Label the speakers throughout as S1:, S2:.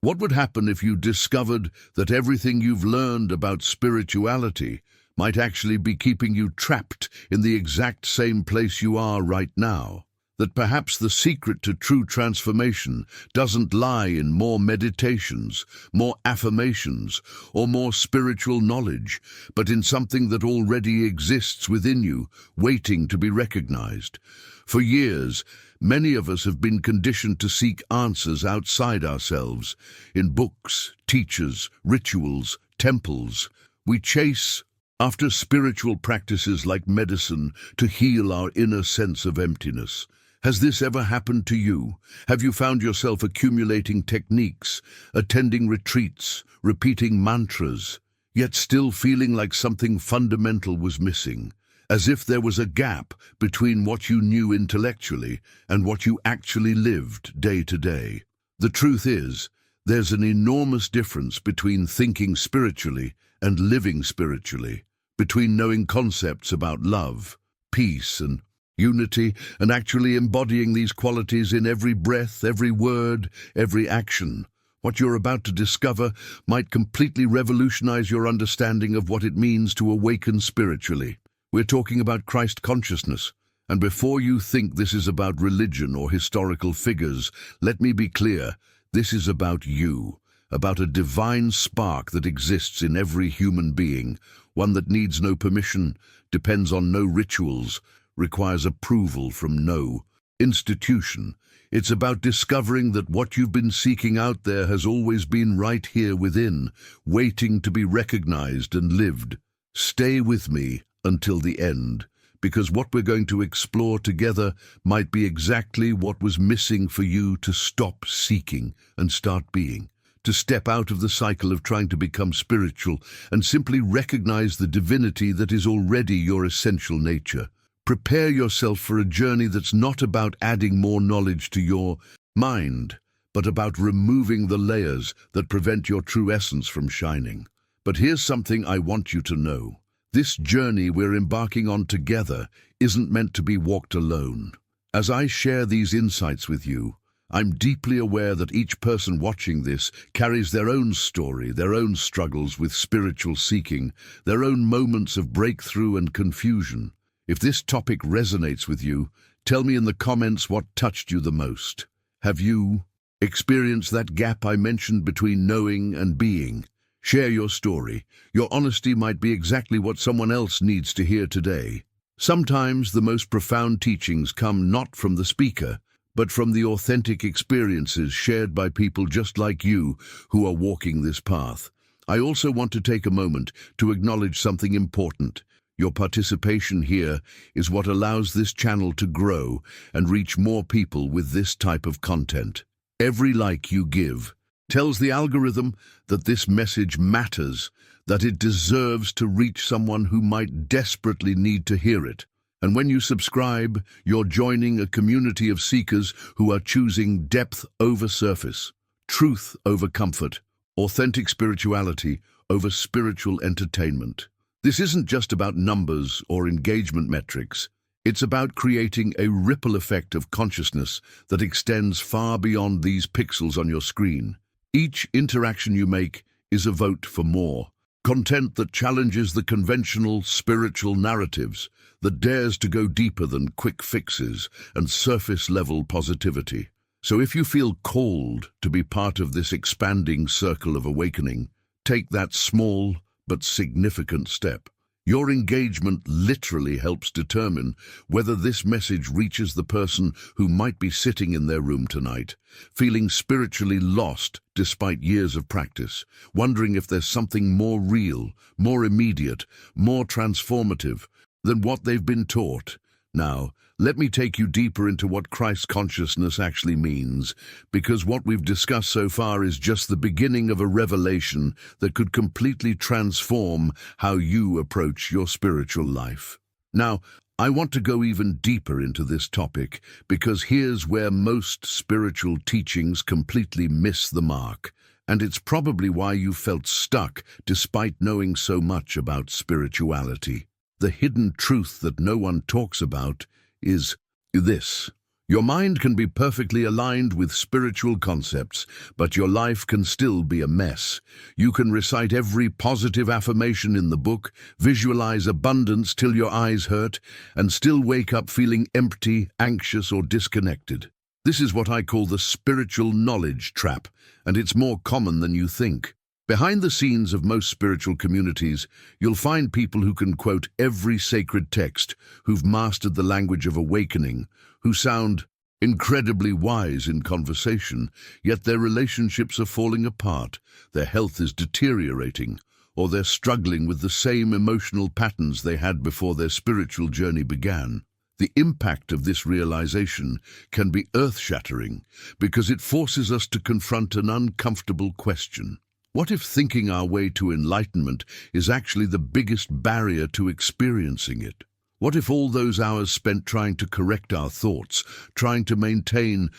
S1: What would happen if you discovered that everything you've learned about spirituality might actually be keeping you trapped in the exact same place you are right now? That perhaps the secret to true transformation doesn't lie in more meditations, more affirmations, or more spiritual knowledge, but in something that already exists within you, waiting to be recognized. For years, many of us have been conditioned to seek answers outside ourselves, in books, teachers, rituals, temples. We chase after spiritual practices like medicine to heal our inner sense of emptiness. Has this ever happened to you? Have you found yourself accumulating techniques, attending retreats, repeating mantras, yet still feeling like something fundamental was missing? As if there was a gap between what you knew intellectually and what you actually lived day to day. The truth is, there's an enormous difference between thinking spiritually and living spiritually, between knowing concepts about love, peace, and unity, and actually embodying these qualities in every breath, every word, every action. What you're about to discover might completely revolutionize your understanding of what it means to awaken spiritually. We're talking about Christ consciousness. And before you think this is about religion or historical figures, let me be clear, this is about you, about a divine spark that exists in every human being, one that needs no permission, depends on no rituals, requires approval from no institution. It's about discovering that what you've been seeking out there has always been right here within, waiting to be recognized and lived. Stay with me until the end, because what we're going to explore together might be exactly what was missing for you to stop seeking and start being, to step out of the cycle of trying to become spiritual and simply recognize the divinity that is already your essential nature. Prepare yourself for a journey that's not about adding more knowledge to your mind, but about removing the layers that prevent your true essence from shining. But here's something I want you to know. This journey we're embarking on together isn't meant to be walked alone. As I share these insights with you, I'm deeply aware that each person watching this carries their own story, their own struggles with spiritual seeking, their own moments of breakthrough and confusion. If this topic resonates with you, tell me in the comments what touched you the most. Have you experienced that gap I mentioned between knowing and being? Share your story. Your honesty might be exactly what someone else needs to hear today. Sometimes the most profound teachings come not from the speaker, but from the authentic experiences shared by people just like you who are walking this path. I also want to take a moment to acknowledge something important. Your participation here is what allows this channel to grow and reach more people with this type of content. Every like you give tells the algorithm that this message matters, that it deserves to reach someone who might desperately need to hear it. And when you subscribe, you're joining a community of seekers who are choosing depth over surface, truth over comfort, authentic spirituality over spiritual entertainment. This isn't just about numbers or engagement metrics. It's about creating a ripple effect of consciousness that extends far beyond these pixels on your screen. Each interaction you make is a vote for more. Content that challenges the conventional spiritual narratives, that dares to go deeper than quick fixes and surface-level positivity. So if you feel called to be part of this expanding circle of awakening, take that small but significant step. Your engagement literally helps determine whether this message reaches the person who might be sitting in their room tonight, feeling spiritually lost despite years of practice, wondering if there's something more real, more immediate, more transformative than what they've been taught. Now, let me take you deeper into what Christ consciousness actually means, because what we've discussed so far is just the beginning of a revelation that could completely transform how you approach your spiritual life. Now, I want to go even deeper into this topic, because here's where most spiritual teachings completely miss the mark, and it's probably why you felt stuck despite knowing so much about spirituality. The hidden truth that no one talks about is this: Your mind can be perfectly aligned with spiritual concepts, but your life can still be a mess. You can recite every positive affirmation in the book, visualize abundance till your eyes hurt, and still wake up feeling empty, anxious, or disconnected. This is what I call the spiritual knowledge trap, and it's more common than you think. Behind the scenes of most spiritual communities, you'll find people who can quote every sacred text, who've mastered the language of awakening, who sound incredibly wise in conversation, yet their relationships are falling apart, their health is deteriorating, or they're struggling with the same emotional patterns they had before their spiritual journey began. The impact of this realization can be earth-shattering because it forces us to confront an uncomfortable question. What if thinking our way to enlightenment is actually the biggest barrier to experiencing it? What if all those hours spent trying to correct our thoughts, trying to maintain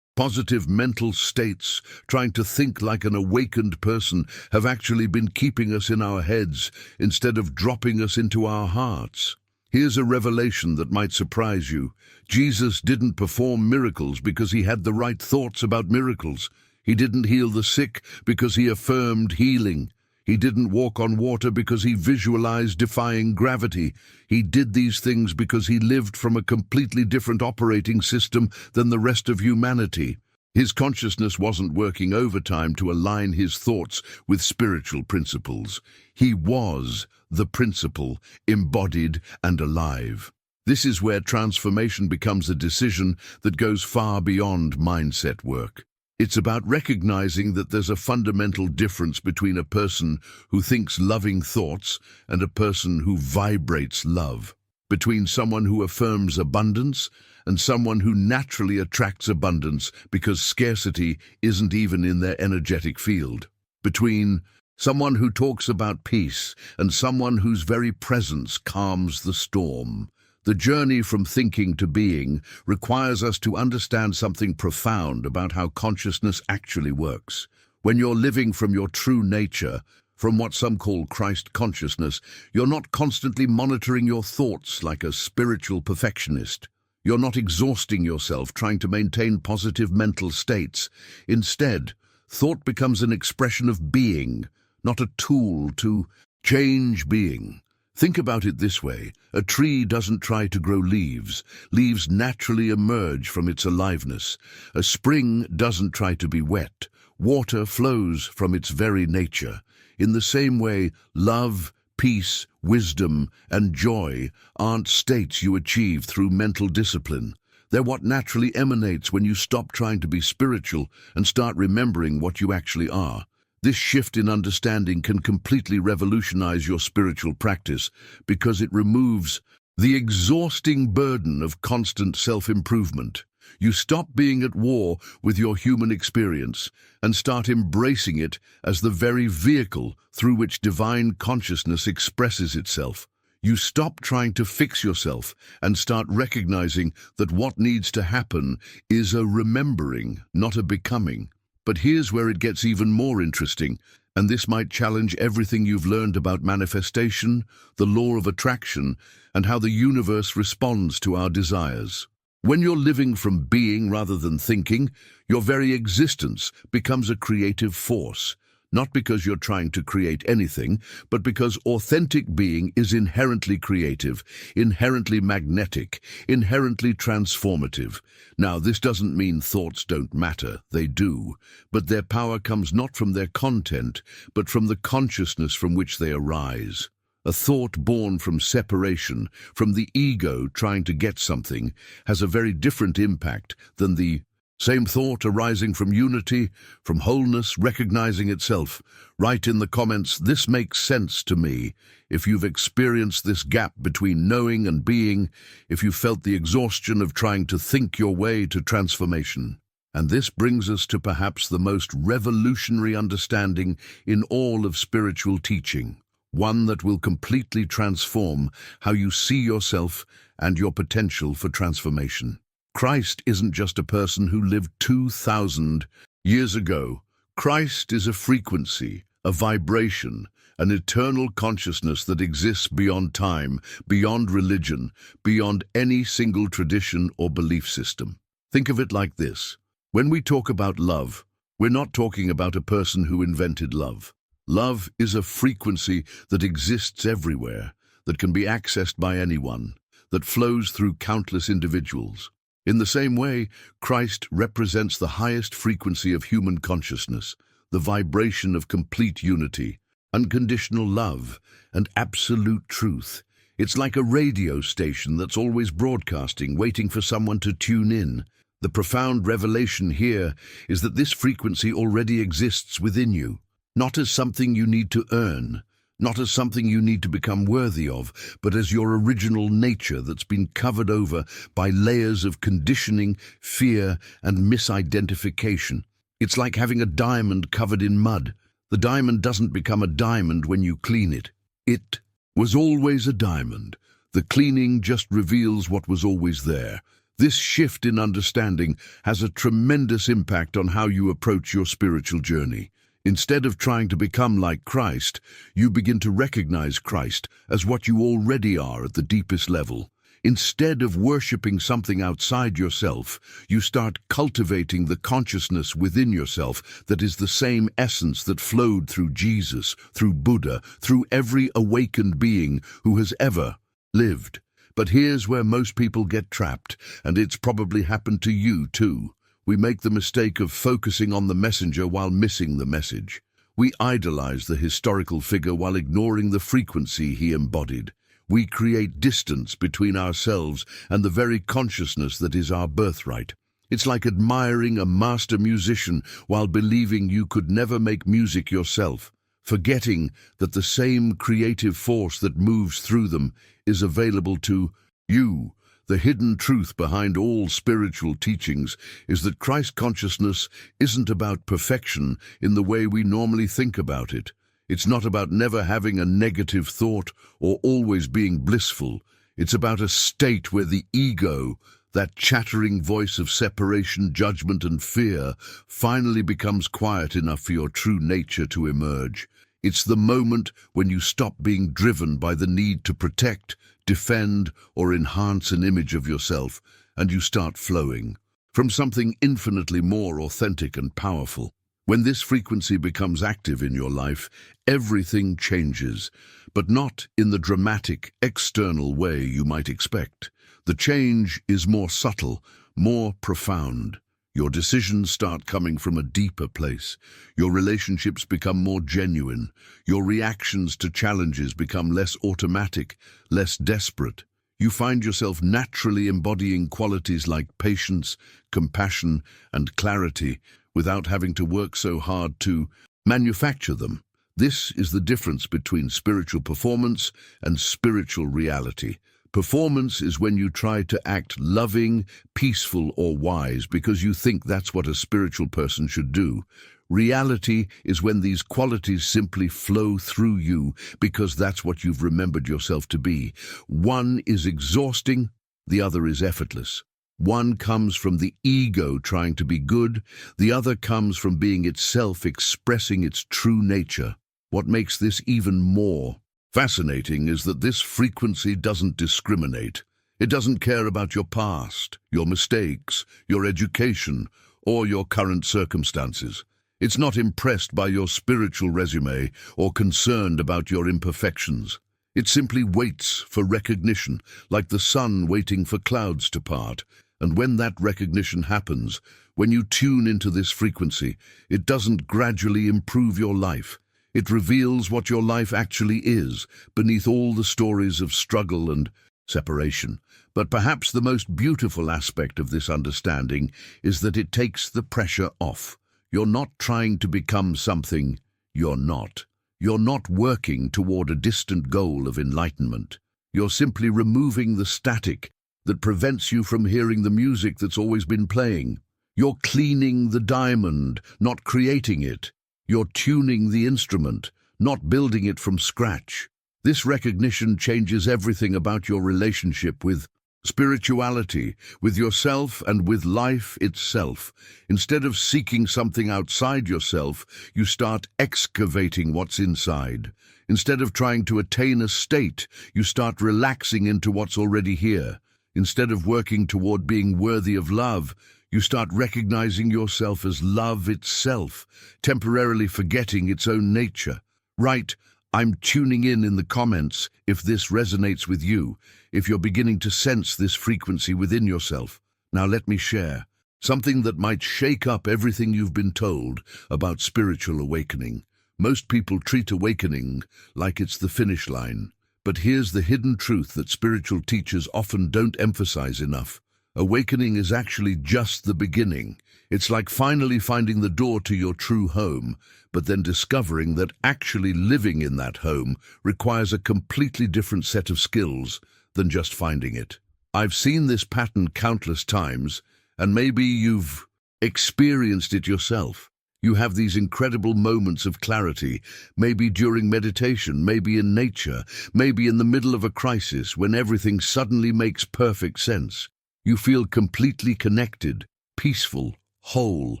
S1: positive mental states, trying to think like an awakened person, have actually been keeping us in our heads instead of dropping us into our hearts? Here's a revelation that might surprise you. Jesus didn't perform miracles because he had the right thoughts about miracles. He didn't heal the sick because he affirmed healing. He didn't walk on water because he visualized defying gravity. He did these things because he lived from a completely different operating system than the rest of humanity. His consciousness wasn't working overtime to align his thoughts with spiritual principles. He was the principle, embodied and alive. This is where transformation becomes a decision that goes far beyond mindset work. It's about recognizing that there's a fundamental difference between a person who thinks loving thoughts and a person who vibrates love, between someone who affirms abundance and someone who naturally attracts abundance because scarcity isn't even in their energetic field, between someone who talks about peace and someone whose very presence calms the storm. The journey from thinking to being requires us to understand something profound about how consciousness actually works. When you're living from your true nature, from what some call Christ consciousness, you're not constantly monitoring your thoughts like a spiritual perfectionist. You're not exhausting yourself trying to maintain positive mental states. Instead, thought becomes an expression of being, not a tool to change being. Think about it this way. A tree doesn't try to grow leaves. Leaves naturally emerge from its aliveness. A spring doesn't try to be wet. Water flows from its very nature. In the same way, love, peace, wisdom, and joy aren't states you achieve through mental discipline. They're what naturally emanates when you stop trying to be spiritual and start remembering what you actually are. This shift in understanding can completely revolutionize your spiritual practice because it removes the exhausting burden of constant self-improvement. You stop being at war with your human experience and start embracing it as the very vehicle through which divine consciousness expresses itself. You stop trying to fix yourself and start recognizing that what needs to happen is a remembering, not a becoming. But here's where it gets even more interesting, and this might challenge everything you've learned about manifestation, the law of attraction, and how the universe responds to our desires. When you're living from being rather than thinking, your very existence becomes a creative force, not because you're trying to create anything, but because authentic being is inherently creative, inherently magnetic, inherently transformative. Now, this doesn't mean thoughts don't matter, they do, but their power comes not from their content, but from the consciousness from which they arise. A thought born from separation, from the ego trying to get something, has a very different impact than the same thought arising from unity, from wholeness, recognizing itself. Write in the comments, "This makes sense to me," if you've experienced this gap between knowing and being, if you felt the exhaustion of trying to think your way to transformation. And this brings us to perhaps the most revolutionary understanding in all of spiritual teaching, one that will completely transform how you see yourself and your potential for transformation. Christ isn't just a person who lived 2,000 years ago. Christ is a frequency, a vibration, an eternal consciousness that exists beyond time, beyond religion, beyond any single tradition or belief system. Think of it like this. When we talk about love, we're not talking about a person who invented love. Love is a frequency that exists everywhere, that can be accessed by anyone, that flows through countless individuals. In the same way, Christ represents the highest frequency of human consciousness, the vibration of complete unity, unconditional love, and absolute truth. It's like a radio station that's always broadcasting, waiting for someone to tune in. The profound revelation here is that this frequency already exists within you, not as something you need to earn, not as something you need to become worthy of, but as your original nature that's been covered over by layers of conditioning, fear, and misidentification. It's like having a diamond covered in mud. The diamond doesn't become a diamond when you clean it. It was always a diamond. The cleaning just reveals what was always there. This shift in understanding has a tremendous impact on how you approach your spiritual journey. Instead of trying to become like Christ, you begin to recognize Christ as what you already are at the deepest level. Instead of worshipping something outside yourself, you start cultivating the consciousness within yourself that is the same essence that flowed through Jesus, through Buddha, through every awakened being who has ever lived. But here's where most people get trapped, and it's probably happened to you too. We make the mistake of focusing on the messenger while missing the message. We idolize the historical figure while ignoring the frequency he embodied. We create distance between ourselves and the very consciousness that is our birthright. It's like admiring a master musician while believing you could never make music yourself, forgetting that the same creative force that moves through them is available to you. The hidden truth behind all spiritual teachings is that Christ consciousness isn't about perfection in the way we normally think about it. It's not about never having a negative thought or always being blissful. It's about a state where the ego, that chattering voice of separation, judgment, and fear, finally becomes quiet enough for your true nature to emerge. It's the moment when you stop being driven by the need to protect, defend, or enhance an image of yourself, and you start flowing from something infinitely more authentic and powerful. When this frequency becomes active in your life, everything changes, but not in the dramatic, external way you might expect. The change is more subtle, more profound. Your decisions start coming from a deeper place. Your relationships become more genuine. Your reactions to challenges become less automatic, less desperate. You find yourself naturally embodying qualities like patience, compassion, and clarity without having to work so hard to manufacture them. This is the difference between spiritual performance and spiritual reality. Performance is when you try to act loving, peaceful, or wise because you think that's what a spiritual person should do. Reality is when these qualities simply flow through you because that's what you've remembered yourself to be. One is exhausting, the other is effortless. One comes from the ego trying to be good, the other comes from being itself, expressing its true nature. What makes this even more fascinating is that this frequency doesn't discriminate. It doesn't care about your past, your mistakes, your education, or your current circumstances. It's not impressed by your spiritual resume or concerned about your imperfections. It simply waits for recognition, like the sun waiting for clouds to part. And when that recognition happens, when you tune into this frequency, it doesn't gradually improve your life. It reveals what your life actually is, beneath all the stories of struggle and separation. But perhaps the most beautiful aspect of this understanding is that it takes the pressure off. You're not trying to become something you're not. You're not working toward a distant goal of enlightenment. You're simply removing the static that prevents you from hearing the music that's always been playing. You're cleaning the diamond, not creating it. You're tuning the instrument, not building it from scratch. This recognition changes everything about your relationship with spirituality, with yourself, and with life itself. Instead of seeking something outside yourself, you start excavating what's inside. Instead of trying to attain a state, you start relaxing into what's already here. Instead of working toward being worthy of love, You start recognizing yourself as love itself, temporarily forgetting its own nature. Right, I'm tuning in the comments if this resonates with you, if you're beginning to sense this frequency within yourself. Now let me share something that might shake up everything you've been told about spiritual awakening. Most people treat awakening like it's the finish line. But here's the hidden truth that spiritual teachers often don't emphasize enough. Awakening is actually just the beginning. It's like finally finding the door to your true home, but then discovering that actually living in that home requires a completely different set of skills than just finding it. I've seen this pattern countless times, and maybe you've experienced it yourself. You have these incredible moments of clarity, maybe during meditation, maybe in nature, maybe in the middle of a crisis when everything suddenly makes perfect sense. You feel completely connected, peaceful, whole.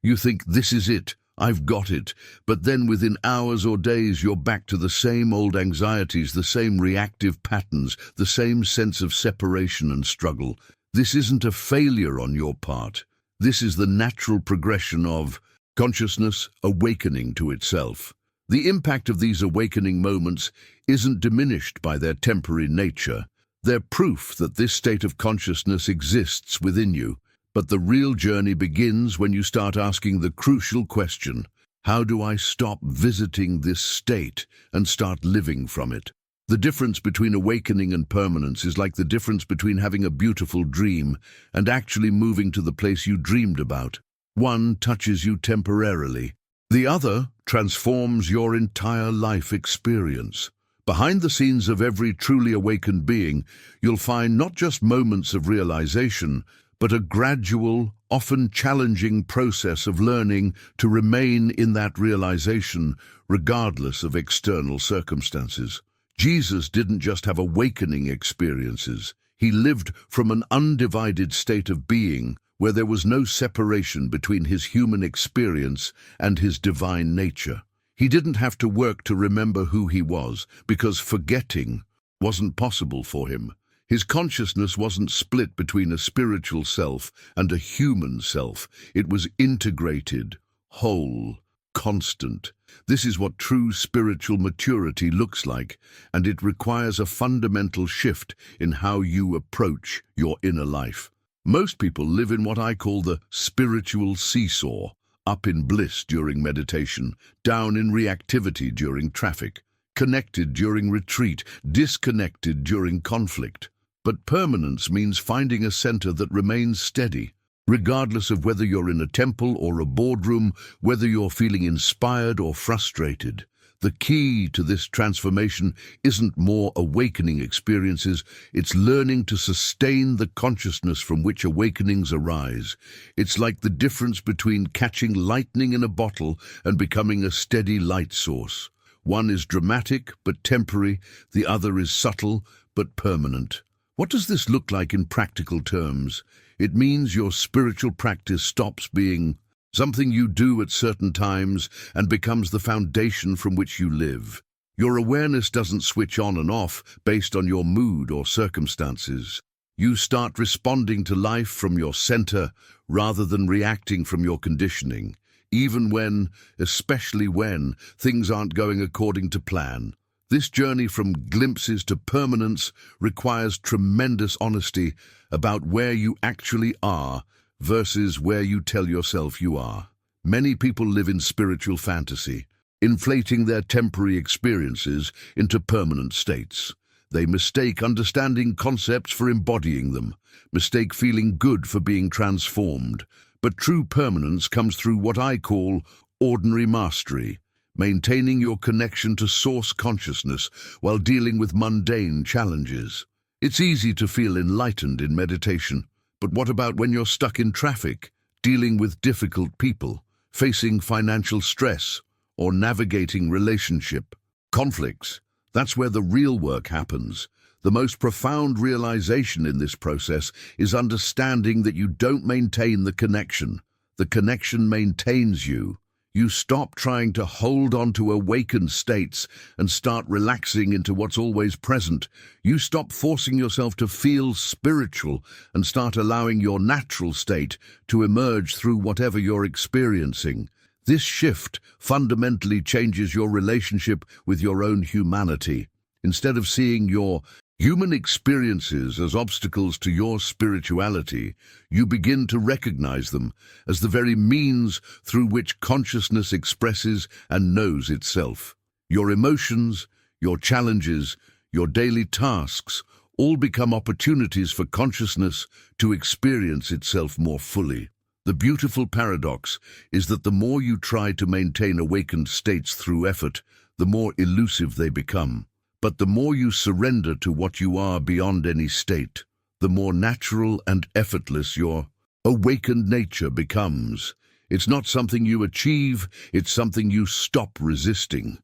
S1: You think, this is it, I've got it. But then within hours or days, you're back to the same old anxieties, the same reactive patterns, the same sense of separation and struggle. This isn't a failure on your part. This is the natural progression of consciousness awakening to itself. The impact of these awakening moments isn't diminished by their temporary nature. They're proof that this state of consciousness exists within you. But the real journey begins when you start asking the crucial question, how do I stop visiting this state and start living from it? The difference between awakening and permanence is like the difference between having a beautiful dream and actually moving to the place you dreamed about. One touches you temporarily. The other transforms your entire life experience. Behind the scenes of every truly awakened being, you'll find not just moments of realization, but a gradual, often challenging process of learning to remain in that realization, regardless of external circumstances. Jesus didn't just have awakening experiences. He lived from an undivided state of being, where there was no separation between his human experience and his divine nature. He didn't have to work to remember who he was, because forgetting wasn't possible for him. His consciousness wasn't split between a spiritual self and a human self. It was integrated, whole, constant. This is what true spiritual maturity looks like, and it requires a fundamental shift in how you approach your inner life. Most people live in what I call the spiritual seesaw, up in bliss during meditation, down in reactivity during traffic, connected during retreat, disconnected during conflict. But permanence means finding a center that remains steady, regardless of whether you're in a temple or a boardroom, whether you're feeling inspired or frustrated. The key to this transformation isn't more awakening experiences, it's learning to sustain the consciousness from which awakenings arise. It's like the difference between catching lightning in a bottle and becoming a steady light source. One is dramatic but temporary, the other is subtle but permanent. What does this look like in practical terms? It means your spiritual practice stops being something you do at certain times and becomes the foundation from which you live. Your awareness doesn't switch on and off based on your mood or circumstances. You start responding to life from your center rather than reacting from your conditioning, even when, especially when, things aren't going according to plan. This journey from glimpses to permanence requires tremendous honesty about where you actually are versus where you tell yourself you are. Many people live in spiritual fantasy, inflating their temporary experiences into permanent states. They mistake understanding concepts for embodying them, mistake feeling good for being transformed. But true permanence comes through what I call ordinary mastery, maintaining your connection to source consciousness while dealing with mundane challenges. It's easy to feel enlightened in meditation, but what about when you're stuck in traffic, dealing with difficult people, facing financial stress, or navigating relationship conflicts? That's where the real work happens. The most profound realization in this process is understanding that you don't maintain the connection. The connection maintains you. You stop trying to hold on to awakened states and start relaxing into what's always present. You stop forcing yourself to feel spiritual and start allowing your natural state to emerge through whatever you're experiencing. This shift fundamentally changes your relationship with your own humanity. Instead of seeing your human experiences as obstacles to your spirituality, you begin to recognize them as the very means through which consciousness expresses and knows itself. Your emotions, your challenges, your daily tasks all become opportunities for consciousness to experience itself more fully. The beautiful paradox is that the more you try to maintain awakened states through effort, the more elusive they become. But the more you surrender to what you are beyond any state, the more natural and effortless your awakened nature becomes. It's not something you achieve, it's something you stop resisting.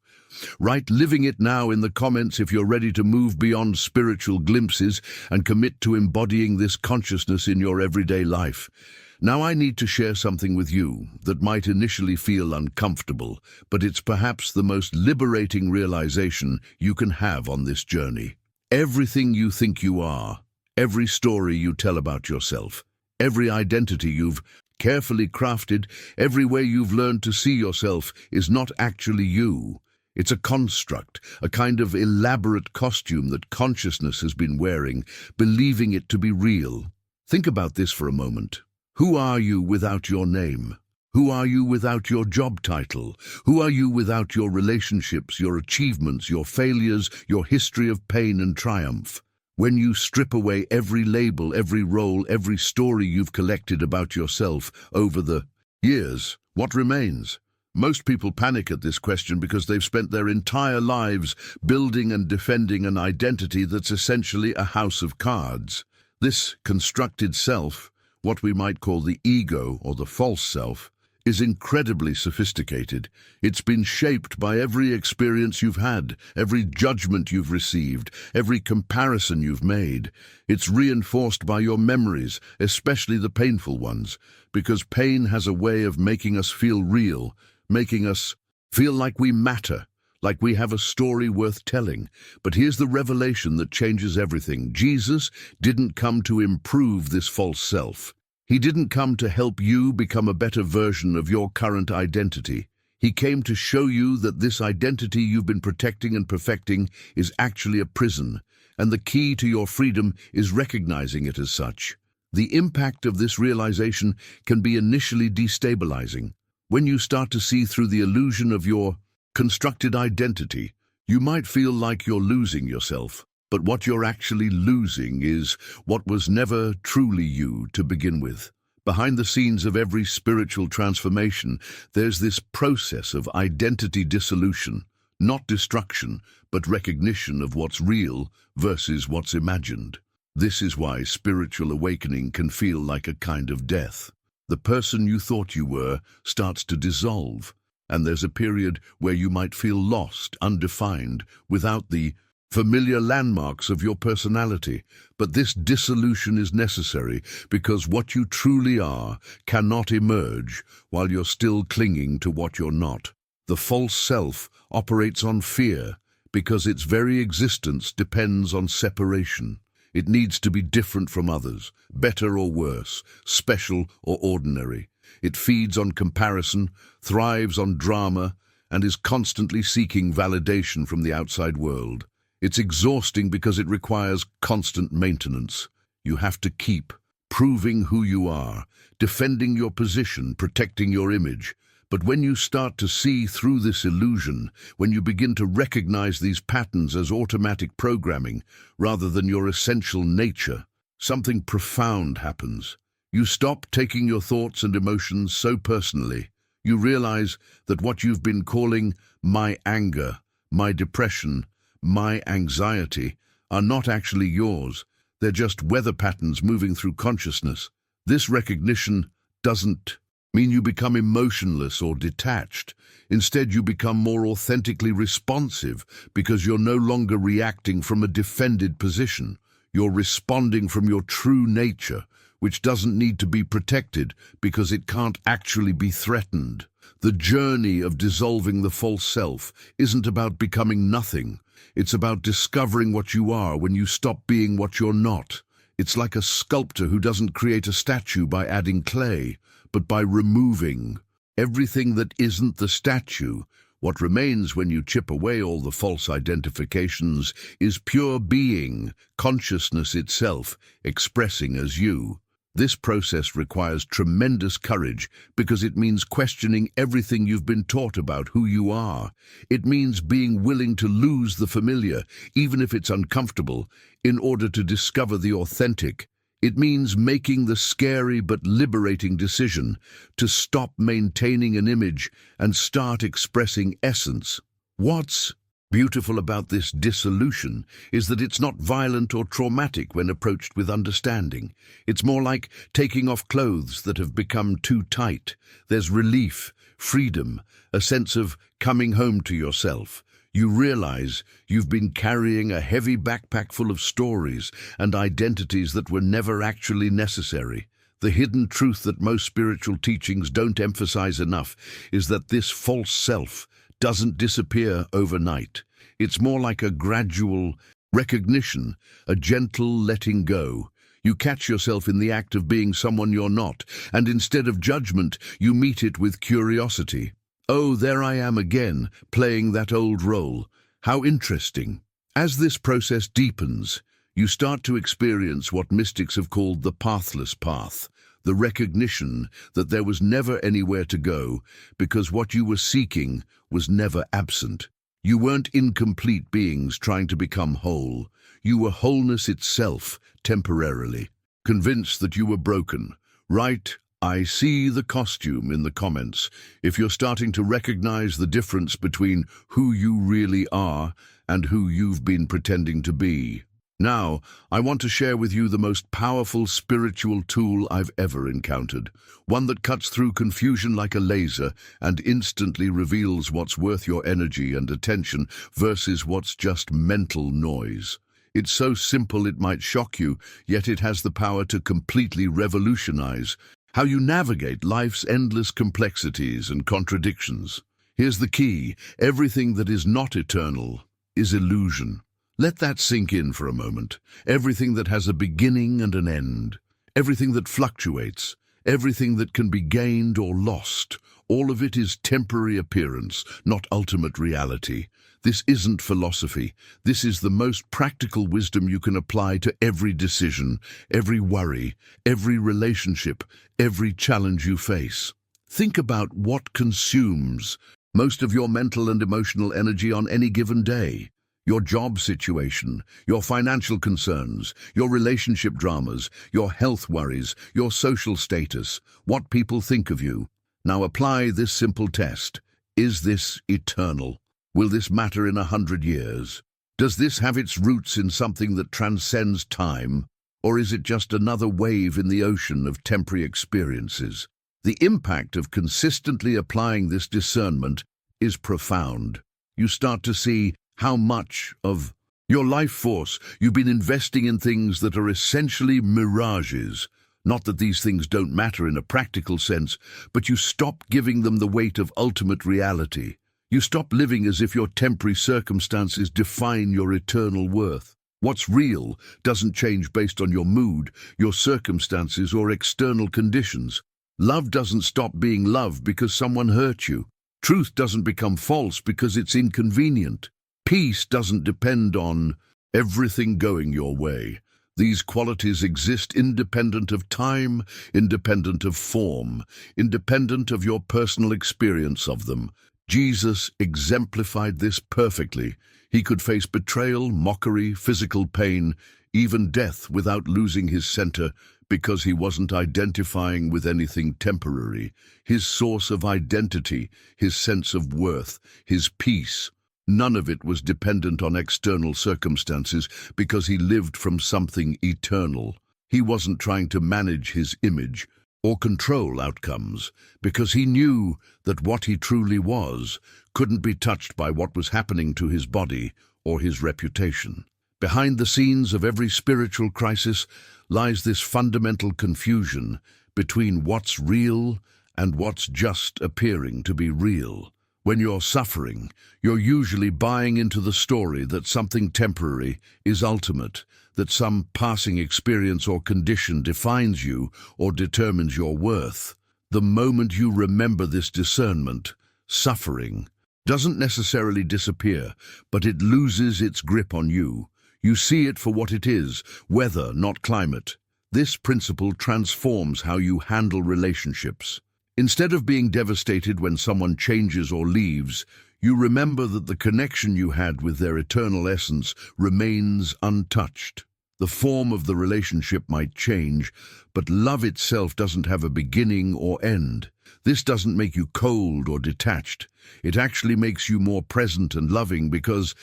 S1: Write "living it" now in the comments if you're ready to move beyond spiritual glimpses and commit to embodying this consciousness in your everyday life. Now I need to share something with you that might initially feel uncomfortable, but it's perhaps the most liberating realization you can have on this journey. Everything you think you are, every story you tell about yourself, every identity you've carefully crafted, every way you've learned to see yourself is not actually you. It's a construct, a kind of elaborate costume that consciousness has been wearing, believing it to be real. Think about this for a moment. Who are you without your name? Who are you without your job title? Who are you without your relationships, your achievements, your failures, your history of pain and triumph? When you strip away every label, every role, every story you've collected about yourself over the years, what remains? Most people panic at this question because they've spent their entire lives building and defending an identity that's essentially a house of cards. This constructed self, what we might call the ego or the false self, is incredibly sophisticated. It's been shaped by every experience you've had, every judgment you've received, every comparison you've made. It's reinforced by your memories, especially the painful ones, because pain has a way of making us feel real, making us feel like we matter, like we have a story worth telling. But here's the revelation that changes everything. Jesus didn't come to improve this false self. He didn't come to help you become a better version of your current identity. He came to show you that this identity you've been protecting and perfecting is actually a prison, and the key to your freedom is recognizing it as such. The impact of this realization can be initially destabilizing. When you start to see through the illusion of your constructed identity, you might feel like you're losing yourself. But what you're actually losing is what was never truly you to begin with. Behind the scenes of every spiritual transformation, there's this process of identity dissolution, not destruction, but recognition of what's real versus what's imagined. This is why spiritual awakening can feel like a kind of death. The person you thought you were starts to dissolve, and there's a period where you might feel lost, undefined, without the familiar landmarks of your personality. But this dissolution is necessary because what you truly are cannot emerge while you're still clinging to what you're not. The false self operates on fear because its very existence depends on separation. It needs to be different from others, better or worse, special or ordinary. It feeds on comparison, thrives on drama, and is constantly seeking validation from the outside world. It's exhausting because it requires constant maintenance. You have to keep proving who you are, defending your position, protecting your image. But when you start to see through this illusion, when you begin to recognize these patterns as automatic programming rather than your essential nature, something profound happens. You stop taking your thoughts and emotions so personally. You realize that what you've been calling my anger, my depression, my anxiety are not actually yours. They're just weather patterns moving through consciousness. This recognition doesn't mean you become emotionless or detached. Instead, you become more authentically responsive because you're no longer reacting from a defended position. You're responding from your true nature, which doesn't need to be protected because it can't actually be threatened. The journey of dissolving the false self isn't about becoming nothing. It's about discovering what you are when you stop being what you're not. It's like a sculptor who doesn't create a statue by adding clay, but by removing everything that isn't the statue. What remains when you chip away all the false identifications is pure being, consciousness itself, expressing as you. This process requires tremendous courage because it means questioning everything you've been taught about who you are. It means being willing to lose the familiar, even if it's uncomfortable, in order to discover the authentic. It means making the scary but liberating decision to stop maintaining an image and start expressing essence. What's beautiful about this dissolution is that it's not violent or traumatic when approached with understanding. It's more like taking off clothes that have become too tight. There's relief, freedom, a sense of coming home to yourself. You realize you've been carrying a heavy backpack full of stories and identities that were never actually necessary. The hidden truth that most spiritual teachings don't emphasize enough is that this false self doesn't disappear overnight. It's more like a gradual recognition, a gentle letting go. You catch yourself in the act of being someone you're not, and instead of judgment, you meet it with curiosity. Oh, there I am again, playing that old role. How interesting. As this process deepens, you start to experience what mystics have called the pathless path, the recognition that there was never anywhere to go because what you were seeking was never absent. You weren't incomplete beings trying to become whole. You were wholeness itself, temporarily. Convinced that you were broken. Right, I see the costume in the comments. If you're starting to recognize the difference between who you really are and who you've been pretending to be. Now, I want to share with you the most powerful spiritual tool I've ever encountered. One that cuts through confusion like a laser and instantly reveals what's worth your energy and attention versus what's just mental noise. It's so simple it might shock you, yet it has the power to completely revolutionize how you navigate life's endless complexities and contradictions. Here's the key: everything that is not eternal is illusion. Let that sink in for a moment. Everything that has a beginning and an end, everything that fluctuates, everything that can be gained or lost, all of it is temporary appearance, not ultimate reality. This isn't philosophy. This is the most practical wisdom you can apply to every decision, every worry, every relationship, every challenge you face. Think about what consumes most of your mental and emotional energy on any given day. Your job situation, your financial concerns, your relationship dramas, your health worries, your social status, what people think of you. Now apply this simple test. Is this eternal? Will this matter in 100 years? Does this have its roots in something that transcends time? Or is it just another wave in the ocean of temporary experiences? The impact of consistently applying this discernment is profound. You start to see how much of your life force you've been investing in things that are essentially mirages. Not that these things don't matter in a practical sense, but you stop giving them the weight of ultimate reality. You stop living as if your temporary circumstances define your eternal worth. What's real doesn't change based on your mood, your circumstances, or external conditions. Love doesn't stop being love because someone hurt you. Truth doesn't become false because it's inconvenient. Peace doesn't depend on everything going your way. These qualities exist independent of time, independent of form, independent of your personal experience of them. Jesus exemplified this perfectly. He could face betrayal, mockery, physical pain, even death without losing his center because he wasn't identifying with anything temporary. His source of identity, his sense of worth, his peace, none of it was dependent on external circumstances because he lived from something eternal. He wasn't trying to manage his image or control outcomes because he knew that what he truly was couldn't be touched by what was happening to his body or his reputation. Behind the scenes of every spiritual crisis lies this fundamental confusion between what's real and what's just appearing to be real. When you're suffering, you're usually buying into the story that something temporary is ultimate, that some passing experience or condition defines you or determines your worth. The moment you remember this discernment, suffering doesn't necessarily disappear, but it loses its grip on you. You see it for what it is, weather, not climate. This principle transforms how you handle relationships. Instead of being devastated when someone changes or leaves, you remember that the connection you had with their eternal essence remains untouched. The form of the relationship might change, but love itself doesn't have a beginning or end. This doesn't make you cold or detached. It actually makes you more present and loving because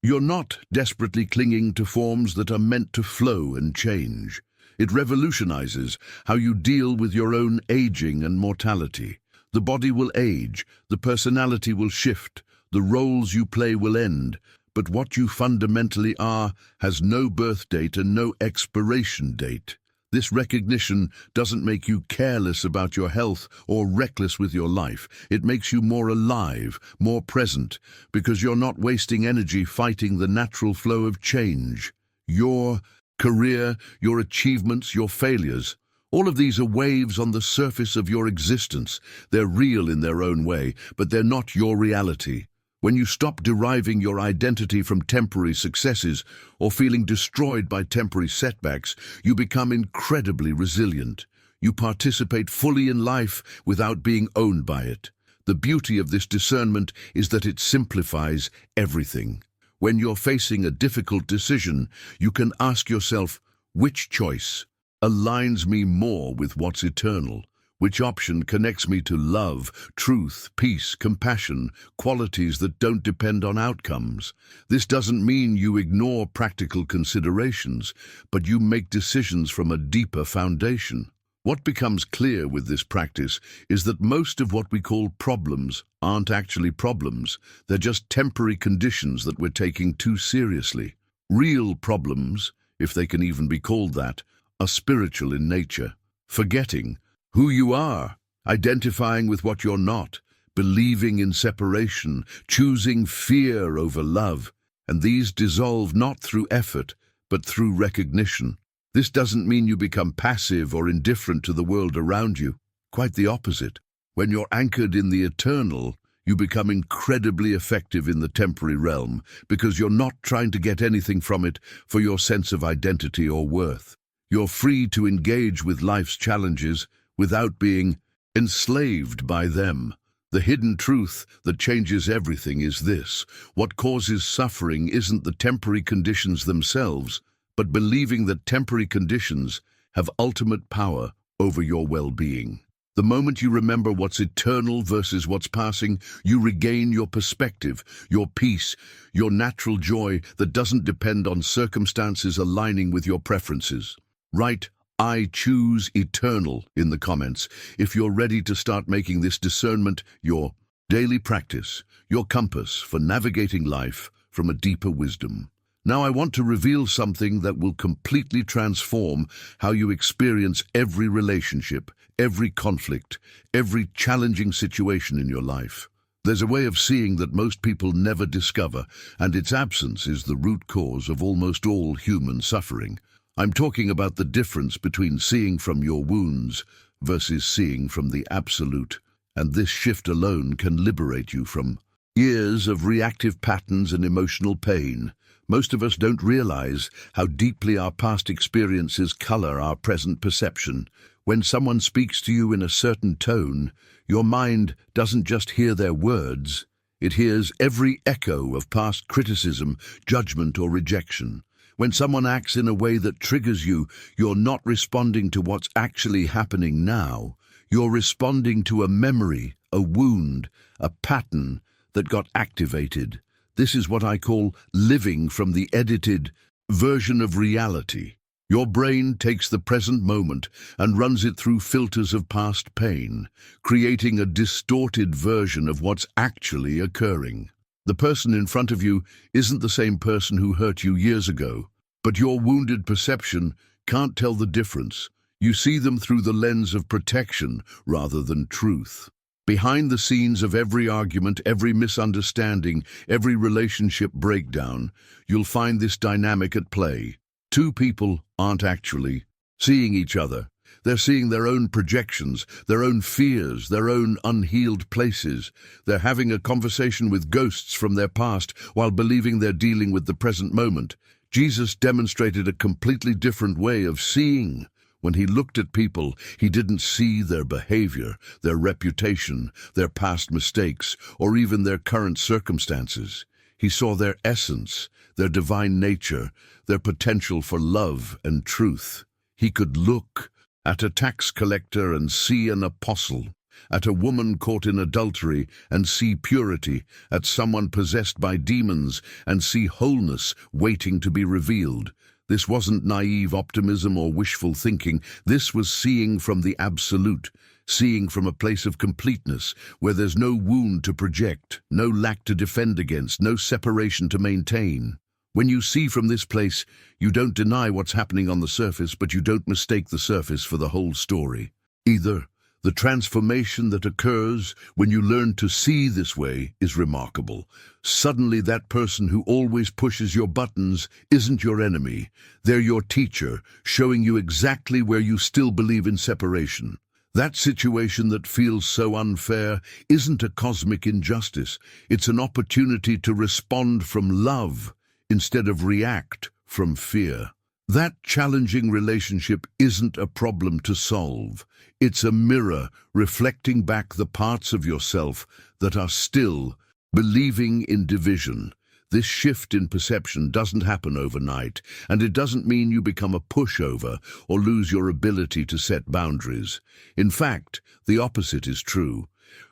S1: you're not desperately clinging to forms that are meant to flow and change. It revolutionizes how you deal with your own aging and mortality. The body will age, the personality will shift, the roles you play will end, but what you fundamentally are has no birth date and no expiration date. This recognition doesn't make you careless about your health or reckless with your life. It makes you more alive, more present, because you're not wasting energy fighting the natural flow of change. Your career, your achievements, your failures, all of these are waves on the surface of your existence. They're real in their own way, but they're not your reality. When you stop deriving your identity from temporary successes or feeling destroyed by temporary setbacks, you become incredibly resilient. You participate fully in life without being owned by it. The beauty of this discernment is that it simplifies everything. When you're facing a difficult decision, you can ask yourself, which choice aligns me more with what's eternal? Which option connects me to love, truth, peace, compassion, qualities that don't depend on outcomes? This doesn't mean you ignore practical considerations, but you make decisions from a deeper foundation. What becomes clear with this practice is that most of what we call problems aren't actually problems. They're just temporary conditions that we're taking too seriously. Real problems, if they can even be called that, are spiritual in nature. Forgetting who you are, identifying with what you're not, believing in separation, choosing fear over love, and these dissolve not through effort, but through recognition. This doesn't mean you become passive or indifferent to the world around you. Quite the opposite. When you're anchored in the eternal, you become incredibly effective in the temporary realm because you're not trying to get anything from it for your sense of identity or worth. You're free to engage with life's challenges without being enslaved by them. The hidden truth that changes everything is this: what causes suffering isn't the temporary conditions themselves, but believing that temporary conditions have ultimate power over your well-being. The moment you remember what's eternal versus what's passing, you regain your perspective, your peace, your natural joy that doesn't depend on circumstances aligning with your preferences. Write, "I choose eternal" in the comments if you're ready to start making this discernment your daily practice, your compass for navigating life from a deeper wisdom. Now I want to reveal something that will completely transform how you experience every relationship, every conflict, every challenging situation in your life. There's a way of seeing that most people never discover, and its absence is the root cause of almost all human suffering. I'm talking about the difference between seeing from your wounds versus seeing from the absolute, and this shift alone can liberate you from years of reactive patterns and emotional pain. Most of us don't realize how deeply our past experiences color our present perception. When someone speaks to you in a certain tone, your mind doesn't just hear their words, it hears every echo of past criticism, judgment, or rejection. When someone acts in a way that triggers you, you're not responding to what's actually happening now. You're responding to a memory, a wound, a pattern that got activated. This is what I call living from the edited version of reality. Your brain takes the present moment and runs it through filters of past pain, creating a distorted version of what's actually occurring. The person in front of you isn't the same person who hurt you years ago, but your wounded perception can't tell the difference. You see them through the lens of protection rather than truth. Behind the scenes of every argument, every misunderstanding, every relationship breakdown, you'll find this dynamic at play. Two people aren't actually seeing each other. They're seeing their own projections, their own fears, their own unhealed places. They're having a conversation with ghosts from their past while believing they're dealing with the present moment. Jesus demonstrated a completely different way of seeing. When he looked at people, he didn't see their behavior, their reputation, their past mistakes, or even their current circumstances. He saw their essence, their divine nature, their potential for love and truth. He could look at a tax collector and see an apostle, at a woman caught in adultery and see purity, at someone possessed by demons and see wholeness waiting to be revealed. This wasn't naive optimism or wishful thinking. This was seeing from the absolute, seeing from a place of completeness, where there's no wound to project, no lack to defend against, no separation to maintain. When you see from this place, you don't deny what's happening on the surface, but you don't mistake the surface for the whole story. Either the transformation that occurs when you learn to see this way is remarkable. Suddenly that person who always pushes your buttons isn't your enemy. They're your teacher, showing you exactly where you still believe in separation. That situation that feels so unfair isn't a cosmic injustice. It's an opportunity to respond from love instead of react from fear. That challenging relationship isn't a problem to solve. It's a mirror reflecting back the parts of yourself that are still believing in division. This shift in perception doesn't happen overnight, and it doesn't mean you become a pushover or lose your ability to set boundaries. In fact, the opposite is true.